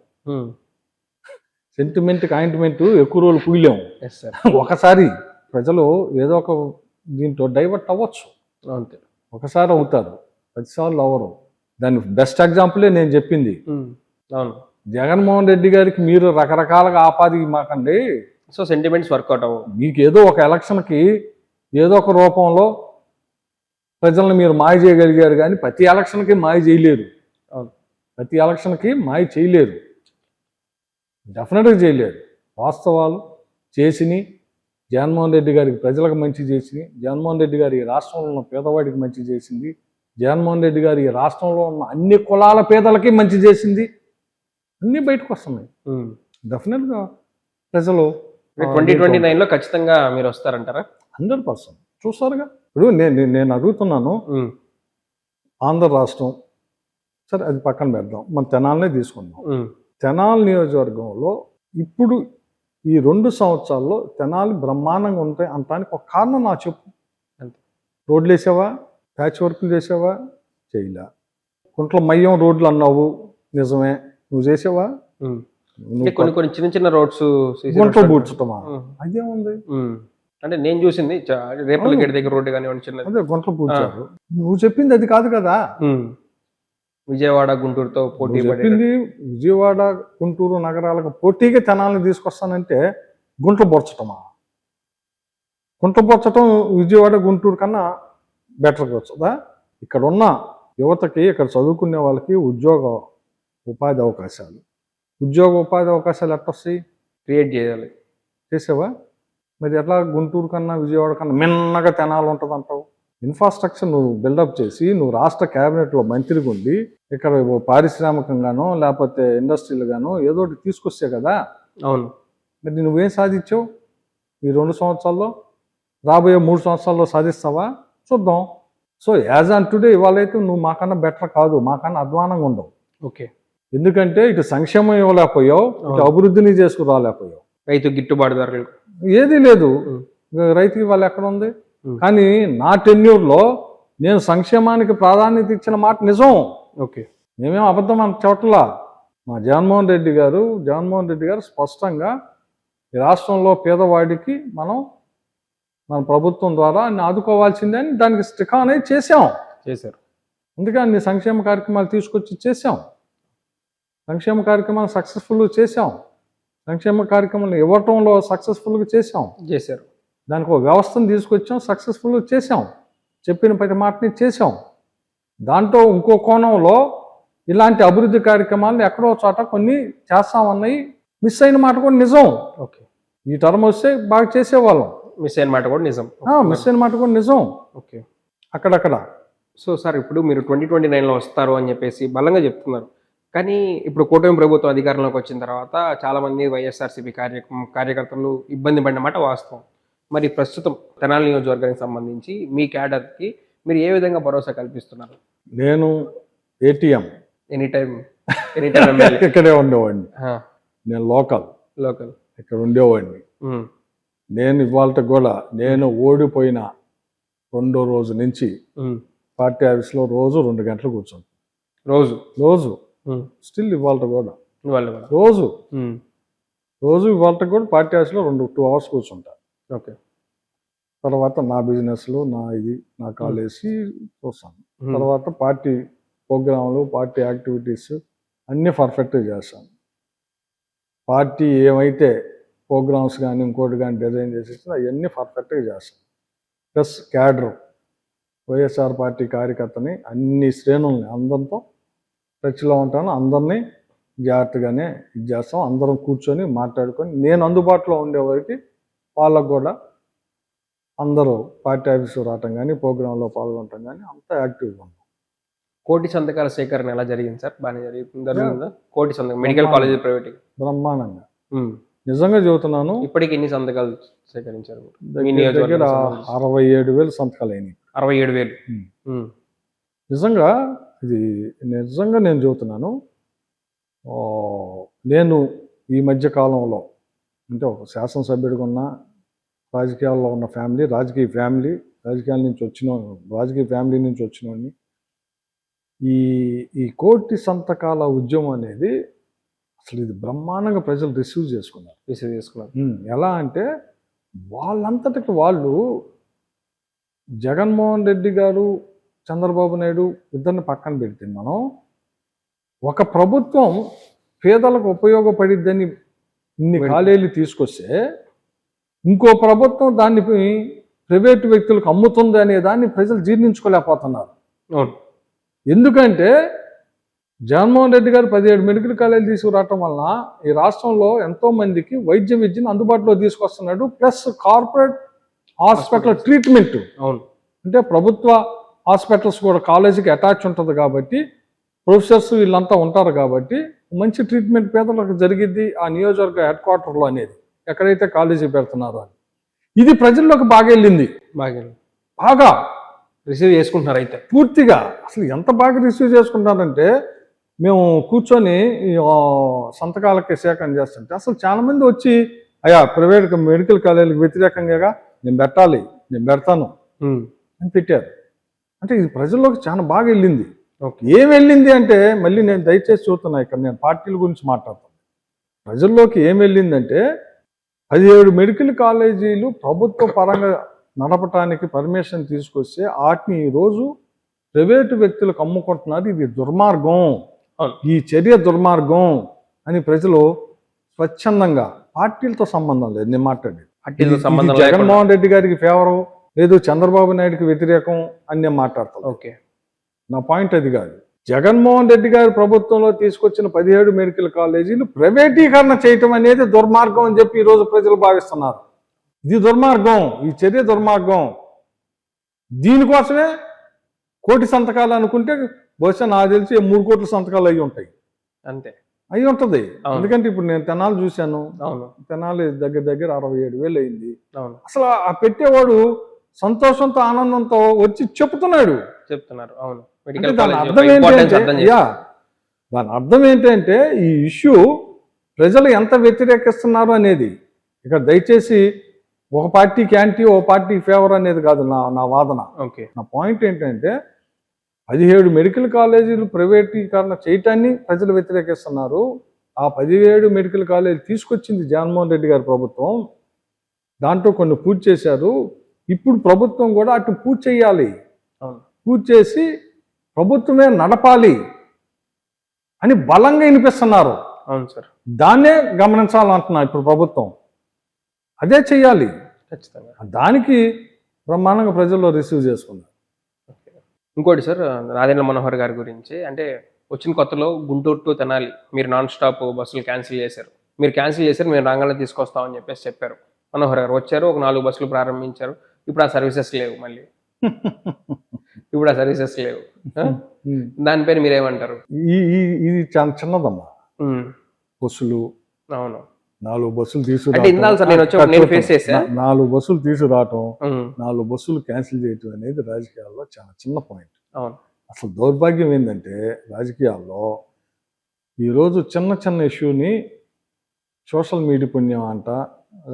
సెంటిమెంట్కి ఆయింట్మెంటు ఎక్కువ రోజులు పుగిలేము. ఒకసారి ప్రజలు ఏదో ఒక దీంట్లో డైవర్ట్ అవ్వచ్చు, అంతే. ఒకసారి అవుతారు, 10 సార్లు అవ్వరు. దాని బెస్ట్ ఎగ్జాంపులే నేను చెప్పింది. జగన్మోహన్ రెడ్డి గారికి మీరు రకరకాలుగా ఆపాది మాకండి. సో సెంటిమెంట్స్ వర్కౌట్ అవ్వవు. మీకు ఏదో ఒక ఎలక్షన్కి ఏదో ఒక రూపంలో ప్రజలను మీరు మాయ చేయగలిగారు, కానీ ప్రతి ఎలక్షన్కి మాయ చేయలేరు. అవును. ప్రతి ఎలక్షన్కి మాయ చేయలేరు, డెఫినెట్గా చేయలేరు. వాస్తవాలు చేసిని జగన్మోహన్ రెడ్డి గారికి ప్రజలకు మంచి చేసింది, జగన్మోహన్ రెడ్డి గారి ఈ రాష్ట్రంలో ఉన్న పేదవాడికి మంచి చేసింది, జగన్మోహన్ రెడ్డి గారి ఈ రాష్ట్రంలో ఉన్న అన్ని కులాల పేదలకి మంచి చేసింది, అన్నీ బయటకు వస్తున్నాయి. డెఫినెట్గా ప్రజలు 2029లో ఖచ్చితంగా మీరు వస్తారంటారా? 100% చూస్తారుగా. ఇప్పుడు నేను అడుగుతున్నాను, ఆంధ్ర రాష్ట్రం సరే అది పక్కన పెడదాం, మన తెనాలనే తీసుకుందాం. తెనాలి నియోజకవర్గంలో ఇప్పుడు ఈ 2 సంవత్సరాల్లో తెనాలి బ్రహ్మాండంగా ఉంటాయి అంటానికి ఒక కారణం నాకు చెప్పు. రోడ్లు వేసావా? ప్యాచ్ వర్క్లు చేసావా? చేయలే. కుంట్ల మయ్యం రోడ్లు అన్నావు, నిజమే, నువ్వు చేసావా? కొన్ని చిన్న చిన్న రోడ్స్ గుంటలు పూడ్చటమా? అదేముంది అంటే నేను చూసింది రేపల గేట్ దగ్గర రోడ్డు కానివ్వండి చిన్నది, అదే గుంటలు పూడ్చారు. నువ్వు చెప్పింది అది కాదు కదా. విజయవాడ గుంటూరుతో పోటీ చెప్పింది విజయవాడ గుంటూరు నగరాలకు పోటీగా తెనాలను తీసుకొస్తానంటే గుంటలు పొరచటమా? గుంటలు పొరచటం విజయవాడ గుంటూరు కన్నా బెటర్గా వస్తుందా? ఇక్కడ ఉన్న యువతకి, ఇక్కడ చదువుకునే వాళ్ళకి ఉపాధి అవకాశాలు ఎట్టొస్తాయి? క్రియేట్ చేయాలి. చేసావా? మరి ఎట్లా గుంటూరు కన్నా విజయవాడ కన్నా మిన్నగా తెనాలి ఉంటుంది అంటావు? ఇన్ఫ్రాస్ట్రక్చర్ నువ్వు బిల్డప్ చేసి నువ్వు రాష్ట్ర క్యాబినెట్లో మంత్రిగా ఉండి ఇక్కడ పారిశ్రామికంగానో లేకపోతే ఇండస్ట్రీలు గానో ఏదో ఒకటి తీసుకొస్తే కదా. అవును. మరి నువ్వేం సాధించావు ఈ 2 సంవత్సరాల్లో? రాబోయే 3 సంవత్సరాల్లో సాధిస్తావా? చూద్దాం. సో యాజ్ ఆన్ టుడే ఇవాళైతే నువ్వు మాకన్నా బెటర్ కాదు, మాకన్నా అధ్వానంగా ఉండవు. ఓకే. ఎందుకంటే ఇటు సంక్షేమం ఇవ్వలేకపోయావు, ఇటు అభివృద్ధిని చేసుకురాలేకపోయావు. రైతు గిట్టుబాటు ధరలు ఏదీ లేదు. రైతుకి వాళ్ళు ఎక్కడ ఉంది? కానీ నా టెన్యూర్లో నేను సంక్షేమానికి ప్రాధాన్యత ఇచ్చిన మాట నిజం. ఓకే. మేమేం అబద్ధం అంత చోట్ల. మా జగన్మోహన్ రెడ్డి గారు స్పష్టంగా ఈ రాష్ట్రంలో పేదవాడికి మన ప్రభుత్వం ద్వారా అన్ని ఆదుకోవాల్సిందే అని దానికి స్టిక్ అనేది చేశారు. అందుకే అన్ని సంక్షేమ కార్యక్రమాలు తీసుకొచ్చి చేశాం. సంక్షేమ కార్యక్రమాలు సక్సెస్ఫుల్గా చేశాం. సంక్షేమ కార్యక్రమాలు ఇవ్వటంలో సక్సెస్ఫుల్గా చేశారు. దానికి ఒక వ్యవస్థను తీసుకొచ్చాం, సక్సెస్ఫుల్గా చేశాం. చెప్పిన ప్రతి మాటని చేశాం. దాంట్లో ఇంకో కోణంలో ఇలాంటి అభివృద్ధి కార్యక్రమాలను ఎక్కడో చోట కొన్ని చేస్తామన్నాయి, మిస్ అయిన మాట కూడా నిజం. ఓకే. ఈ టర్మ్ వస్తే బాగా చేసేవాళ్ళం. మిస్ అయిన మాట కూడా నిజం. మిస్ అయిన మాట కూడా నిజం. ఓకే. అక్కడక్కడ. సో సార్, ఇప్పుడు మీరు 2029లో వస్తారు అని చెప్పేసి బలంగా చెప్తున్నారు. కానీ ఇప్పుడు కూటమి ప్రభుత్వం అధికారంలోకి వచ్చిన తర్వాత చాలామంది వైఎస్ఆర్సీపీ కార్యకర్తలు ఇబ్బంది పడిన మాట వాస్తవం. మరి ప్రస్తుతం తెనాలి నియోజకవర్గానికి సంబంధించి మీ క్యాడర్కి మీరు ఏ విధంగా భరోసా కల్పిస్తున్నారు? నేను ఏటీఎం ఎనీ టైం ఇక్కడే ఉండేవాడిని. నేను లోకల్ ఇక్కడ ఉండేవాడిని. నేను ఇవాళ కూడా నేను ఓడిపోయిన 2వ రోజు నుంచి పార్టీ ఆఫీస్లో రోజు 2 గంటలు కూర్చుంటాను. రోజు స్టిల్ ఇవాళ కూడా రోజు ఇవాళ కూడా పార్టీ ఆఫీస్లో 2 అవర్స్ కూర్చుంటా. ఓకే. తర్వాత నా బిజినెస్లు, నా కాలేజీ చూస్తాను. తర్వాత పార్టీ ప్రోగ్రాంలు, పార్టీ యాక్టివిటీస్ అన్నీ పర్ఫెక్ట్గా చేస్తాను. పార్టీ ఏమైతే ప్రోగ్రామ్స్ కానీ ఇంకోటి కానీ డిజైన్ చేసి అవన్నీ పర్ఫెక్ట్గా చేస్తాను. ప్లస్ క్యాడర్, వైఎస్ఆర్ పార్టీ కార్యకర్తని అన్ని శ్రేణుల్ని అందరితో టచ్లో ఉంటాను. అందరినీ జాగ్రత్తగానే ఇది చేస్తాం. అందరం కూర్చొని మాట్లాడుకొని నేను అందుబాటులో ఉండేవారికి వాళ్ళకు కూడా అందరూ పార్టీ ఆఫీసు రావటం కానీ ప్రోగ్రాంలో పాల్గొనటం కానీ అంతా యాక్టివ్గా ఉంటాం. కోటి సంతకాల సేకరణ ఎలా జరిగింది సార్? బాగానే జరిగిందా? కోటి సంతకం మెడికల్ కాలేజ్ ప్రైవేట్ బ్రహ్మాండంగా. నిజంగా చెబుతున్నాను. ఇప్పటికి ఎన్ని సంతకాలు సేకరించారు? 67,000 సంతకాలు అయినాయి. 67,000. నిజంగా నేను చెబుతున్నాను. నేను ఈ మధ్య కాలంలో అంటే ఒక శాసనసభ్యుడిగా ఉన్న రాజకీయాల్లో ఉన్న రాజకీయ ఫ్యామిలీ నుంచి వచ్చినోడిని. ఈ కోటి సంతకాల ఉద్యమం అనేది అసలు ఇది బ్రహ్మాండంగా ప్రజలు రిసీవ్ చేసుకున్నారు. ఎలా అంటే వాళ్ళంతటికి వాళ్ళు జగన్మోహన్ రెడ్డి గారు, చంద్రబాబు నాయుడు ఇద్దరిని పక్కన పెడితే మనం ఒక ప్రభుత్వం పేదలకు ఇన్ని ఖాళీలు తీసుకొస్తే ఇంకో ప్రభుత్వం దాన్ని ప్రైవేటు వ్యక్తులకు అమ్ముతుంది అనే దాన్ని ప్రజలు జీర్ణించుకోలేకపోతున్నారు. అవును. ఎందుకంటే జగన్మోహన్ రెడ్డి గారు 17 మెడికల్ కాలేజీలు తీసుకురావటం వలన ఈ రాష్ట్రంలో ఎంతో మందికి వైద్య విద్యను అందుబాటులో తీసుకొస్తున్నాడు. ప్లస్ కార్పొరేట్ హాస్పిటల్ ట్రీట్మెంట్, అవును, అంటే ప్రభుత్వ హాస్పిటల్స్ కూడా కాలేజీకి అటాచ్ ఉంటుంది కాబట్టి ప్రొఫెసర్స్ వీళ్ళంతా ఉంటారు కాబట్టి మంచి ట్రీట్మెంట్ పేదలకు జరిగిద్ది ఆ నియోజకవర్గ హెడ్ క్వార్టర్లో అనేది, ఎక్కడైతే కాలేజీ పెడుతున్నారో అని. ఇది ప్రజల్లోకి బాగా వెళ్ళింది. బాగా రిసీవ్ చేసుకుంటున్నారు అయితే పూర్తిగా. అసలు ఎంత బాగా రిసీవ్ చేసుకుంటారంటే మేము కూర్చొని సంతకాలకి సేకరణ చేస్తుంటే అసలు చాలా మంది వచ్చి అయ్యా ప్రైవేట్ మెడికల్ కాలేజీలకు వ్యతిరేకంగా నేను పెట్టాలి, నేను పెడతాను అని పెట్టారు. అంటే ఇది ప్రజల్లోకి చాలా బాగా వెళ్ళింది. ఏం వెళ్ళింది అంటే మళ్ళీ నేను దయచేసి చూస్తున్నా, ఇక్కడ నేను పార్టీల గురించి మాట్లాడతాను. ప్రజల్లోకి ఏం వెళ్ళిందంటే 17 మెడికల్ కాలేజీలు ప్రభుత్వ పరంగా నడపటానికి పర్మిషన్ తీసుకొస్తే వాటిని ఈరోజు ప్రైవేటు వ్యక్తులకు అమ్ముకుంటున్నారు. ఇది దుర్మార్గం, ఈ చర్య దుర్మార్గం అని ప్రజలు స్వచ్ఛందంగా, పార్టీలతో సంబంధం లేదు నేను మాట్లాడేది. జగన్మోహన్ రెడ్డి గారికి ఫేవరు లేదు చంద్రబాబు నాయుడుకి వ్యతిరేకం అని నేను మాట్లాడతాను. ఓకే, నా పాయింట్ అది కాదు. జగన్మోహన్ రెడ్డి గారి ప్రభుత్వంలో తీసుకొచ్చిన 17 మెడికల్ కాలేజీలు ప్రైవేటీకరణ చేయటం అనేది దుర్మార్గం అని చెప్పి ఈరోజు ప్రజలు భావిస్తున్నారు. ఇది దుర్మార్గం, ఈ చర్య దుర్మార్గం. దీనికోసమే 1 కోటి సంతకాలు అనుకుంటే బహుశా నాకు తెలిసి 3 కోట్ల సంతకాలు అయి ఉంటాయి, అంతే అయి ఉంటుంది. ఎందుకంటే ఇప్పుడు నేను తెనాలి చూశాను, అవును, తెనాలి దగ్గర 67,000 అయింది. అవును. అసలు ఆ పెట్టేవాడు సంతోషంతో ఆనందంతో వచ్చి చెప్తున్నారు. అవును. దాని అర్థం ఏంటంటే దాని అర్థం ఏంటంటే ఈ ఇష్యూ ప్రజలు ఎంత వ్యతిరేకిస్తున్నారు అనేది. ఇక్కడ దయచేసి ఒక పార్టీకి యాంటీ, ఒక పార్టీకి ఫేవర్ అనేది కాదు నా వాదన. నా పాయింట్ ఏంటంటే 17 మెడికల్ కాలేజీలు ప్రైవేటీకరణ చేయటాన్ని ప్రజలు వ్యతిరేకిస్తున్నారు. ఆ 17 మెడికల్ కాలేజీ తీసుకొచ్చింది జగన్మోహన్ రెడ్డి గారి ప్రభుత్వం. దాంట్లో కొన్ని పూర్తి చేశారు. ఇప్పుడు ప్రభుత్వం కూడా అటు పూర్తి చేయాలి, పూర్తి చేసి ప్రభుత్వమే నడపాలి అని బలంగా వినిపిస్తున్నారు. అవును సార్, దాన్నే గమనించాలంటున్నా ఇప్పుడు ప్రభుత్వం. అదే చెయ్యాలి ఖచ్చితంగా. దానికి బ్రహ్మాండంగా ప్రజల్లో రిసీవ్ చేసుకున్నారు. ఇంకోటి సార్, నాదెండ్ల మనోహర్ గారి గురించి, అంటే వచ్చిన కొత్తలో గుంటూరు టు తెనాలి మీరు నాన్ స్టాప్ బస్సులు క్యాన్సిల్ చేశారు. మీరు క్యాన్సిల్ చేశారు, మేము రాగానే తీసుకొస్తామని చెప్పేసి చెప్పారు. మనోహర్ గారు వచ్చారు, ఒక 4 బస్సులు ప్రారంభించారు. ఇప్పుడు ఆ సర్వీసెస్ లేవు, మళ్ళీ ఇప్పుడు ఆ సర్వీసెస్ లేవు. దానిపైన మీరేమంటారు? ఇది చాలా చిన్నదమ్మా బస్సులు. అవును, 4 బస్సులు 4 బస్సులు తీసుకురావటం, 4 బస్సులు క్యాన్సిల్ చేయటం అనేది రాజకీయాల్లో చాలా చిన్న పాయింట్. అవును. అసలు దౌర్భాగ్యం ఏంటంటే రాజకీయాల్లో ఈరోజు చిన్న ఇష్యూని సోషల్ మీడియా పుణ్యం అంట,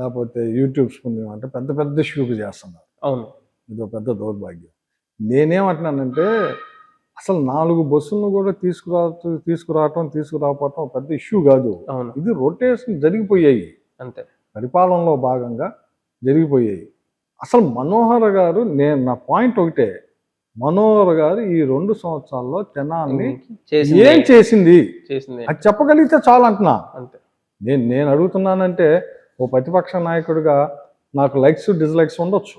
లేకపోతే యూట్యూబ్స్ పుణ్యం అంట పెద్ద ఇష్యూకి చేస్తున్నారు. అవును, ఇదో పెద్ద దౌర్భాగ్యం. నేనేమంటున్నానంటే అసలు 4 బస్సులను కూడా తీసుకురావటం పెద్ద ఇష్యూ కాదు. ఇది రొటేషన్ జరిగిపోయాయి, అంతే, పరిపాలనలో భాగంగా జరిగిపోయాయి. అసలు మనోహర్ గారు, నా పాయింట్ ఒకటే, మనోహర్ గారు ఈ 2 సంవత్సరాల్లో తెనాలిని ఏం చేసింది అది చెప్పగలిగితే చాలు అంటున్నా. నేను అడుగుతున్నానంటే ఓ ప్రతిపక్ష నాయకుడిగా నాకు లైక్స్ డిస్లైక్స్ ఉండొచ్చు,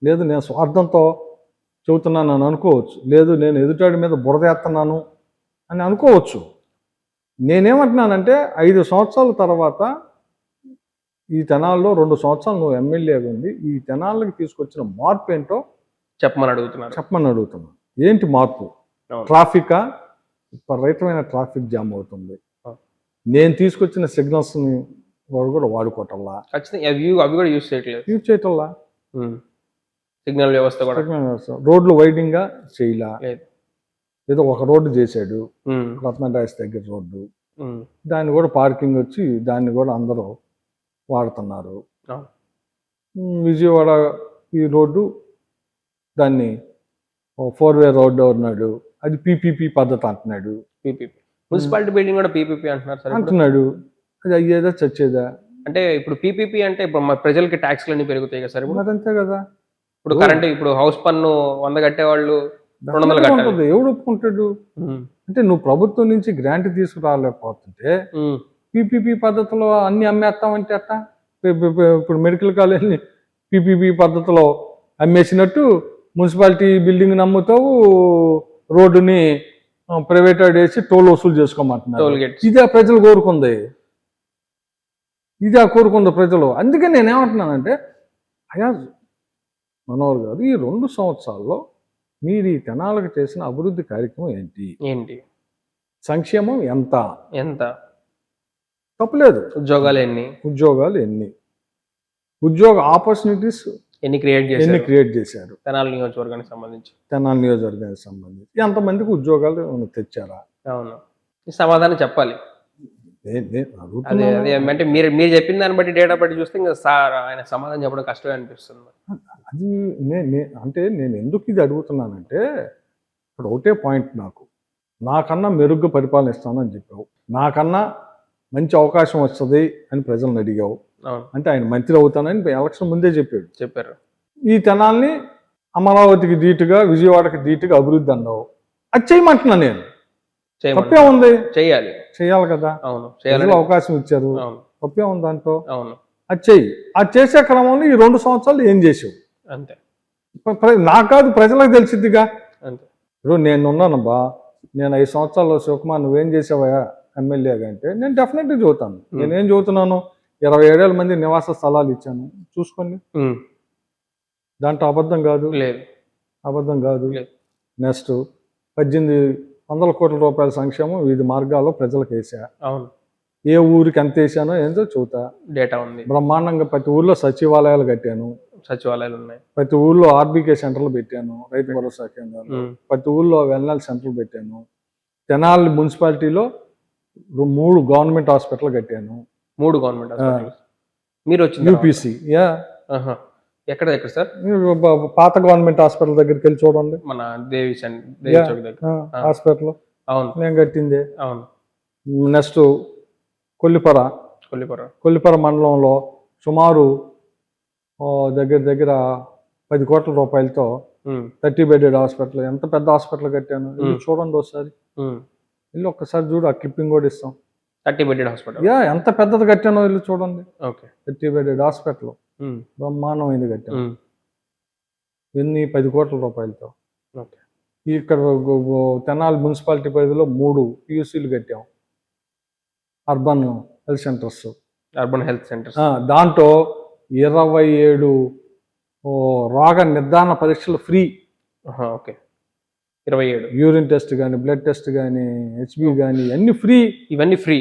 లేదు నేను స్వార్థంతో చెబుతున్నాను అని అనుకోవచ్చు, లేదు నేను ఎదుటాడి మీద బురదేస్తున్నాను అని అనుకోవచ్చు. నేనేమంటున్నానంటే 5 సంవత్సరాల తర్వాత ఈ తెనాల్లో 2 సంవత్సరాలు నువ్వు ఎమ్మెల్యేగా ఉంది, ఈ తెనాలకి తీసుకొచ్చిన మార్పు ఏంటో చెప్పమని అడుగుతున్నాను. ఏంటి మార్పు? ట్రాఫికా? విపరీతమైన ట్రాఫిక్ జామ్ అవుతుంది. నేను తీసుకొచ్చిన సిగ్నల్స్ని వాడు కూడా వాడుకోవటంలా, యూజ్ చేయటంలా, సిగ్నల్ వ్యవస్థ రోడ్లు వైడింగ్గా చేయలా. ఏదో ఒక రోడ్డు చేశాడు, రత్నడాస్ దగ్గర రోడ్డు, దాన్ని కూడా పార్కింగ్ వచ్చి దాన్ని కూడా అందరూ వాడుతున్నారు. విజయవాడ ఈ రోడ్డు దాన్ని 4-వే రోడ్డు అన్నాడు, అది పీపీపీ పద్ధతి అంటున్నాడు. మున్సిపాలిటీ బిల్డింగ్ కూడా పీపీపీ అంటున్నాడు. అది అయ్యేదా చచ్చేదా? అంటే ఇప్పుడు పీపీపీ అంటే ఇప్పుడు ప్రజలకి ట్యాక్స్లు అన్ని పెరుగుతాయి కదా సార్, అదంతే కదా. ఇప్పుడు కరెంట్, ఇప్పుడు హౌస్ పన్ను 100 కట్టేవాళ్ళు 200 కట్టాలి. ఎవడు ఒప్పుకుంటాడు? అంటే నువ్వు ప్రభుత్వం నుంచి గ్రాంట్ తీసుకురాలేకపోతుంటే పీపీపీ పద్ధతిలో అన్ని అమ్మేస్తామంటే అట్ట. ఇప్పుడు మెడికల్ కాలేజీని పీపీపీ పద్ధతిలో అమ్మేసినట్టు మున్సిపాలిటీ బిల్డింగ్ నమ్ముతావు, రోడ్డుని ప్రైవేట్ వేసి టోల్ వసూలు చేసుకోమంటున్నారు. Toll gates. ఇదే ప్రజలు కోరుకుంది, ఇదే కోరుకుంది ప్రజలు. అందుకే నేనేమంటున్నానంటే అయ్యా మనోహర్ గారు, ఈ 2 సంవత్సరాల్లో మీరు ఈ తెనాలకు చేసిన అభివృద్ధి కార్యక్రమం ఏంటి, సంక్షేమం ఎంత తప్పులేదు, ఉద్యోగాలు ఎన్ని, ఉద్యోగ ఆపర్చునిటీస్ ఎన్ని క్రియేట్ చేశారు తెనాలి నియోజకవర్గానికి సంబంధించి, ఎంతమందికి ఉద్యోగాలు తెచ్చారా? అవును, ఈ సమాధానం చెప్పాలి. అదే అంటే మీరు చెప్పిన దాన్ని బట్టి డేటా బట్టి చూస్తే ఇంకా సార్ ఆయన సమాధానం చెప్పడం కష్టమే అనిపిస్తుంది. అది అంటే నేను ఎందుకు ఇది అడుగుతున్నానంటే ఇప్పుడు ఒకటే పాయింట్, నాకన్నా మెరుగ్గా పరిపాలన ఇస్తానని చెప్పావు, నాకన్నా మంచి అవకాశం వస్తుంది అని ప్రజలను అడిగావు. అంటే ఆయన మంత్రి అవుతానని ఎలక్షన్ ముందే చెప్పారు. ఈ తెనాల్ని అమరావతికి ధీటుగా, విజయవాడకి ధీటుగా అభివృద్ధి అన్నావు. అది చేయమంటున్నా నేను, తప్పే ఉంది, చేయాలి కదా. అవకాశం ఇచ్చారు, తప్పే ఉంది దాంట్లో. అది చెయ్యి. అది చేసే క్రమంలో ఈ 2 సంవత్సరాలు ఏం చేసావు అంతే. నాకు కాదు, ప్రజలకు తెలిసిద్దిగా. ఇప్పుడు నేనున్నానబ్బా, నేను 5 సంవత్సరాల్లో శివకుమార్ నువ్వేం చేసావా ఎమ్మెల్యేగా అంటే నేను డెఫినెట్గా చదువుతాను. నేనేం చదువుతున్నాను, 27,000 మంది నివాస స్థలాలు ఇచ్చాను, చూసుకోండి. దాంట్లో అబద్ధం కాదు. నెక్స్ట్ 1,800 కోట్ల రూపాయల సంక్షేమం వివిధ మార్గాల్లో ప్రజలకు వేసా. ఏ ఊరికి ఎంత వేసానో ఏంటో చూతా, డేటా ఉంది. బ్రహ్మాండంగా ప్రతి ఊర్లో సచివాలయాలు కట్టాను, ఉన్నాయి. ప్రతి ఊర్లో ఆర్బీకే సెంటర్లు పెట్టాను, రైతు భరోసా కేంద్రాలు. ప్రతి ఊర్లో వెల్నెస్ సెంటర్లు పెట్టాను. తెనాలి మున్సిపాలిటీలో 3 గవర్నమెంట్ హాస్పిటల్ కట్టాను. 3 గవర్నమెంట్ హాస్పిటల్. మీరు వచ్చింది యూపీసీ. ఎక్కడ సార్? పాత గవర్నమెంట్ హాస్పిటల్ దగ్గరికి వెళ్ళి చూడండి, మన దేవి హాస్పిటల్. అవును, నేను కట్టిందే. అవును. నెక్స్ట్ కొల్లిపర మండలంలో సుమారు దగ్గర 10 కోట్ల రూపాయలతో 30 బెడెడ్ హాస్పిటల్. ఎంత పెద్ద హాస్పిటల్ కట్టాను, చూడండి ఒకసారి. వెళ్ళి ఒక్కసారి చూడు, ఆ క్లిప్పింగ్ కూడా ఇస్తాం. 30 బెడెడ్ హాస్పిటల్. ఎంత పెద్దది కట్టానో వెళ్ళి చూడండి. 30 బెడెడ్ హాస్పిటల్ బ్రహ్మాండమైంది కట్టాను. ఎన్ని 10 కోట్ల రూపాయలతో. ఇక్కడ తెనాలి మున్సిపాలిటీ పరిధిలో 3 పియూసీలు కట్టాం, అర్బన్ హెల్త్ సెంటర్స్. దాంట్లో 27 రోగ నిర్ధారణ పరీక్షలు ఫ్రీ. 27 యూరిన్ టెస్ట్ కానీ, బ్లడ్ టెస్ట్ కానీ, హెచ్బి కానీ అన్ని ఫ్రీ. ఇవన్నీ ఫ్రీ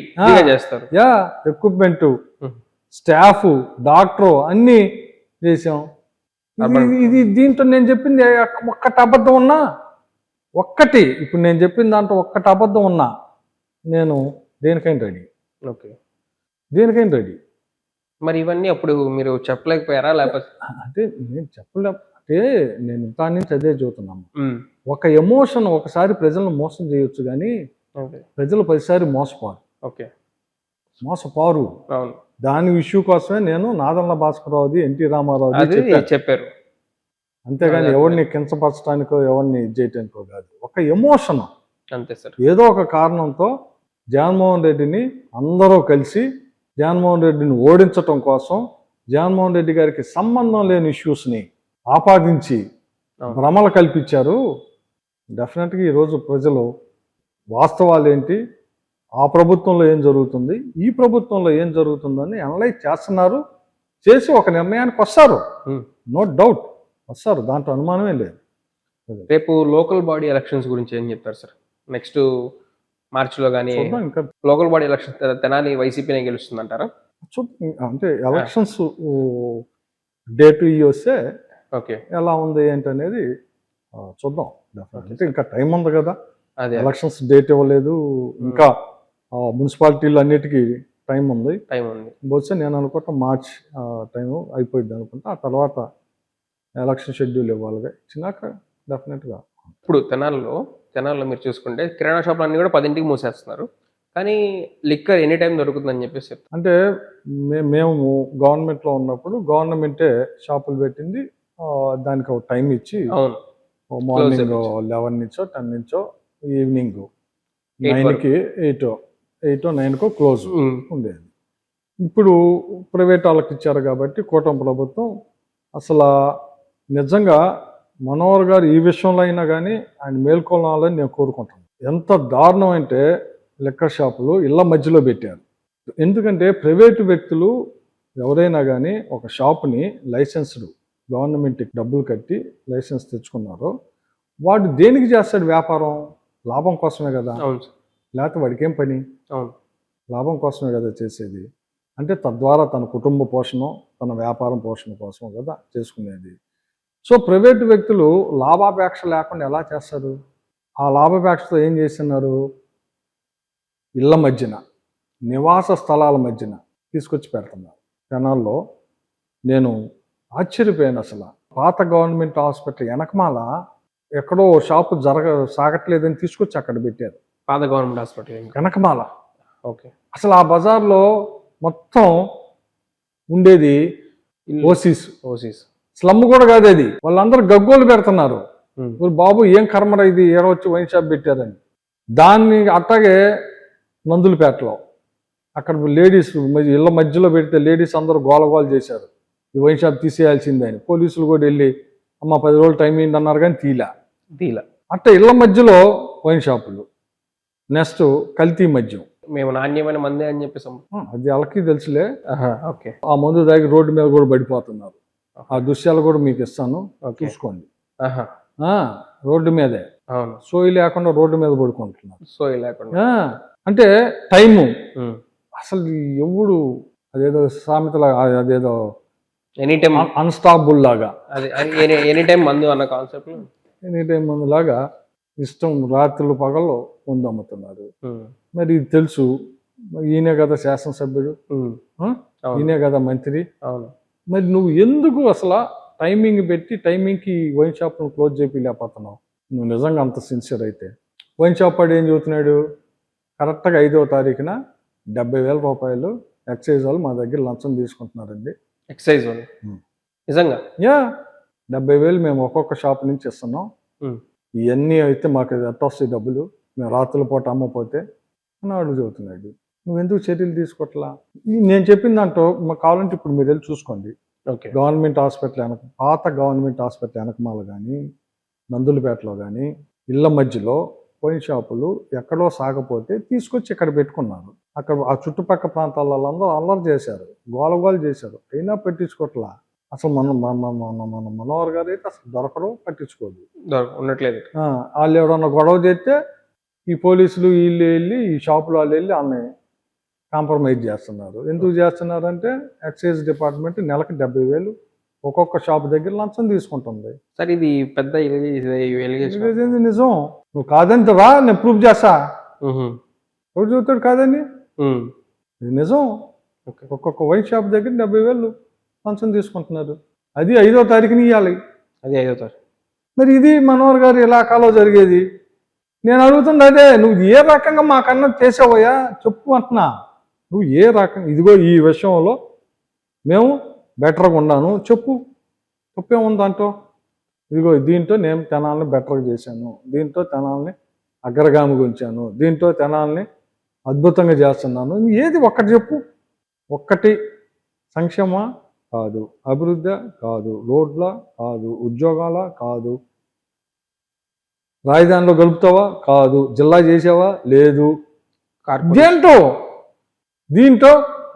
చేస్తారు. ఎక్విప్మెంట్, స్టాఫ్, డాక్టర్ అన్ని చేసాం. ఇది దీంట్లో నేను చెప్పింది ఒక్కటి అబద్ధం ఉన్నా, ఇప్పుడు నేను చెప్పిన దాంట్లో ఒక్కటి అబద్ధం ఉన్నా నేను దేనికైనా రెడీ. మరి ఇవన్నీ అప్పుడు మీరు చెప్పలేకపోయారా? లేకపోతే అంటే నేను చెప్పలేకపోతే నేను ఇంత నుంచి అదే చదువుతున్నాను. ఒక ఎమోషన్ ఒకసారి ప్రజలను మోసం చేయొచ్చు కానీ ప్రజలు 10సారి మోసపోరు. దాని ఇష్యూ కోసమే నేను నాదెండ్ల భాస్కరరావుది, ఎన్టీ రామారావు చెప్పారు. అంతేగాని ఎవరిని కించపరచడానికో ఎవరిని ఇది చేయటానికో కాదు. ఒక ఎమోషన్ అంతే సార్. ఏదో ఒక కారణంతో జగన్మోహన్ రెడ్డిని అందరూ కలిసి జగన్మోహన్ రెడ్డిని ఓడించటం కోసం జగన్మోహన్ రెడ్డి గారికి సంబంధం లేని ఇష్యూస్ని ఆపాదించి భ్రమలు కల్పించారు. డెఫినెట్గా ఈరోజు ప్రజలు వాస్తవాలు ఏంటి, ఆ ప్రభుత్వంలో ఏం జరుగుతుంది, ఈ ప్రభుత్వంలో ఏం జరుగుతుందని అనలైజ్ చేస్తున్నారు. చేసి ఒక నిర్ణయానికి వస్తారు, నో డౌట్ వస్తారు, దాంట్లో అనుమానమే లేదు. రేపు లోకల్ బాడీ ఎలక్షన్స్ గురించి ఏం చెప్తారు సార్? నెక్స్ట్ మార్చిలో కానీ ఇంకా లోకల్ బాడీ ఎలక్షన్స్ తెనాలి వైసీపీనే గెలుస్తుంది అంటారా? అంటే ఎలక్షన్స్ డేట్ వస్తే ఎలా ఉంది ఏంటి అనేది చూద్దాం. అంటే ఇంకా టైం ఉంది కదా, ఎలక్షన్స్ డేట్ ఇవ్వలేదు ఇంకా, మున్సిపాలిటీలు అన్నిటికీ టైం ఉంది. బహుశా నేను అనుకుంటా మార్చ్ టైం అయిపోయింది అనుకుంటా. ఆ తర్వాత ఎలక్షన్ షెడ్యూల్ ఇవ్వాలి, ఇచ్చినాక డెఫినెట్గా. ఇప్పుడు తెనాలిలో మీరు చూసుకుంటే కిరాణా షాపులు అన్నీ కూడా 10ంటికి మూసేస్తున్నారు, కానీ లిక్కర్ ఎనీ టైం దొరుకుతుందని చెప్పేసి. అంటే మేము గవర్నమెంట్లో ఉన్నప్పుడు గవర్నమెంటే షాపులు పెట్టింది, దానికి ఒక టైం ఇచ్చి మార్నింగ్ 11 నుంచో 10 నుంచో ఈవినింగ్ 9కి 8 9కో క్లోజ్ ఉండేది. ఇప్పుడు ప్రైవేట్ వాళ్ళకి ఇచ్చారు కాబట్టి కూటమి ప్రభుత్వం అసలు నిజంగా మనోహర్ గారు ఈ విషయంలో అయినా కానీ ఆయన మేల్కొనాలని నేను కోరుకుంటాను. ఎంత దారుణం అంటే లిక్కర్ షాపులు ఇళ్ళ మధ్యలో పెట్టారు. ఎందుకంటే ప్రైవేటు వ్యక్తులు ఎవరైనా కానీ ఒక షాప్ని లైసెన్స్డ్ గవర్నమెంట్కి డబ్బులు కట్టి లైసెన్స్ తెచ్చుకున్నారో వాడు దేనికి చేస్తాడు వ్యాపారం? లాభం కోసమే కదా. అవును సార్. లేకపోతే వాడికి ఏం పని? అవును. లాభం కోసమే కదా చేసేది. అంటే తద్వారా తన కుటుంబ పోషణ, తన వ్యాపారం పోషణ కోసం కదా చేసుకునేది. సో ప్రైవేటు వ్యక్తులు లాభాపేక్ష లేకుండా ఎలా చేస్తారు? ఆ లాభాపేక్షతో ఏం చేస్తున్నారు? ఇళ్ళ మధ్యన, నివాస స్థలాల మధ్యన తీసుకొచ్చి పెడుతున్నారు. జనాల్లో నేను ఆశ్చర్యపోయాను. అసలు పాత గవర్నమెంట్ హాస్పిటల్ వెనకమాల ఎక్కడో షాపు సాగట్లేదని తీసుకొచ్చి అక్కడ పెట్టారు. పాత గవర్నమెంట్ హాస్పిటల్ వెనకమాల. ఓకే. అసలు ఆ బజార్లో మొత్తం ఉండేది ఓసీస్. స్లమ్ కూడా కాదు అది. వాళ్ళందరూ గగ్గోలు పెడుతున్నారు, బాబు ఏం కర్మరా ఇది, ఏడవచ్చి వైన్ షాప్ పెట్టారని. దాన్ని అట్టాగే నందులపేటలో అక్కడ లేడీస్ ఇళ్ళ మధ్యలో పెడితే లేడీస్ అందరూ గోలగోలు చేశారు, ఈ వైన్ షాప్ తీసేయాల్సిందని. పోలీసులు కూడా వెళ్ళి అమ్మ 10 రోజులు టైం అయింది అన్నారు, కానీ తీలా. అట్ట ఇళ్ళ మధ్యలో వైన్ షాపులు. నెక్స్ట్ కల్తీ మద్యం. మేము నాణ్యమైన మందే అని చెప్పేసి అది వాళ్ళకి తెలుసులే. ఓకే. ఆ మందు దాగి రోడ్డు మీద కూడా పడిపోతున్నారు. ఆ దృశ్యాలు కూడా మీకు ఇస్తాను, చూసుకోండి. రోడ్డు మీదే సోయి లేకుండా రోడ్డు మీద పడుకుంటున్నారు. సోయి లేకుండా అంటే టైము అసలు ఎవడు అదేదో సామెతలా, అదేదో ఎనీ టైం అన్స్టాపుల్ లాగా, ఎనీ టైం మందు అన్న కాన్సెప్ట్, ఎనీ టైం మందు లాగా ఇష్టం రాత్రులు పగల్లో మందు అమ్ముతున్నారు. మరి ఇది తెలుసు, ఈయనే కదా శాసనసభ్యుడు, ఈయనే కదా మంత్రి. మరి నువ్వు ఎందుకు అసలు టైమింగ్ పెట్టి టైమింగ్కి వైన్ షాప్ క్లోజ్ చేయలేకపోతున్నావు? నువ్వు నిజంగా అంత సిన్సియర్ అయితే వైన్ షాప్ వాడు ఏం చెబుతున్నాడు? కరెక్ట్గా 5వ తారీఖున 70,000 రూపాయలు ఎక్సైజ్ వాళ్ళు మా దగ్గర లంచం తీసుకుంటున్నారండి. ఎక్సైజ్ వాళ్ళు నిజంగా? 70,000 మేము ఒక్కొక్క షాప్ నుంచి ఇస్తున్నాం. ఇవన్నీ అయితే మాకు ఎట్ట వస్తాయి డబ్బులు, మేము రాత్రుల పూట అమ్మపోతే అని వాడు చెబుతున్నాడు. నువ్వు ఎందుకు చర్యలు తీసుకోవట్లా? నేను చెప్పిన దాంట్లో మాకు కావాలంటే ఇప్పుడు మీరు వెళ్ళి చూసుకోండి. గవర్నమెంట్ హాస్పిటల్ వెనక, పాత గవర్నమెంట్ హాస్పిటల్ వెనకమాల కానీ, నందులపేటలో కానీ ఇళ్ళ మధ్యలో వైన్ షాపులు ఎక్కడో సాగపోతే తీసుకొచ్చి ఇక్కడ పెట్టుకున్నారు. అక్కడ ఆ చుట్టుపక్కల ప్రాంతాల అందరూ అల్లరి చేశారు, గోలగోలు చేశారు, అయినా పట్టించుకోవట్లా. అసలు మన మనోహర్ గారు అయితే అసలు దొరకడం, పట్టించుకోదు, ఉండట్లేదు. వాళ్ళు ఎవరన్నా గొడవ చేస్తే ఈ పోలీసులు వీళ్ళు వెళ్ళి, ఈ షాపులు వాళ్ళు వెళ్ళి వాళ్ళని కాంప్రమైజ్ చేస్తున్నారు. ఎందుకు చేస్తున్నారంటే ఎక్సైజ్ డిపార్ట్మెంట్ నెలకు 70,000 ఒక్కొక్క షాప్ దగ్గర లంచం తీసుకుంటుంది. సార్ ఇది పెద్ద నిజం. నువ్వు కాదని రా, నేను ప్రూఫ్ చేస్తా. ఎవరు చూస్తాడు కాదని? ఇది నిజం. ఒక్కొక్క వైన్ షాప్ దగ్గర 70,000 లంచం తీసుకుంటున్నారు. అది 5వ తారీఖుని ఇవ్వాలి. అది 5వ తారీఖు. మరి ఇది మనోహర్ గారి ఇలాకాలో జరిగేది. నేను అడుగుతుంది అదే, నువ్వు ఏ రకంగా మాకన్నా చేసావయ్యా చెప్పు అంటున్నా. నువ్వు ఏ రకంగా, ఇదిగో ఈ విషయంలో మేము బెటర్గా ఉన్నాను చెప్పు, తప్పేముంది దాంట్లో? ఇదిగో దీంతో నేను తెనాలని బెటర్గా చేశాను, దీంతో తెనాలని అగ్రగామిగా ఉంచాను, దీంతో తెనాలని అద్భుతంగా చేస్తున్నాను. ఏది ఒక్కటి చెప్పు. ఒక్కటి సంక్షేమ కాదు, అభివృద్ధి కాదు, రోడ్ల కాదు, ఉద్యోగాల కాదు, రాజధానిలో గలుపుతావా కాదు, జిల్లా చేసావా లేదు, దేంటో దీంట్లో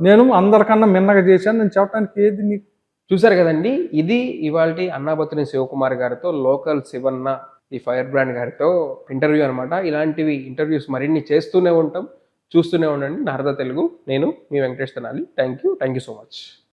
నేను అందరికన్నా మిన్నగా చేశాను నేను చెప్పడానికి ఏది నీకు? చూసారు కదండి, ఇది ఇవాళ అన్నాబత్తుని శివకుమార్ గారితో, లోకల్ శివన్న ఈ ఫైర్ బ్రాండ్ గారితో ఇంటర్వ్యూ అనమాట. ఇలాంటివి ఇంటర్వ్యూస్ మరిన్ని చేస్తూనే ఉంటాం, చూస్తూనే ఉండండి నారద తెలుగు. నేను మీ Venkatesh Tenali. Thank you so much.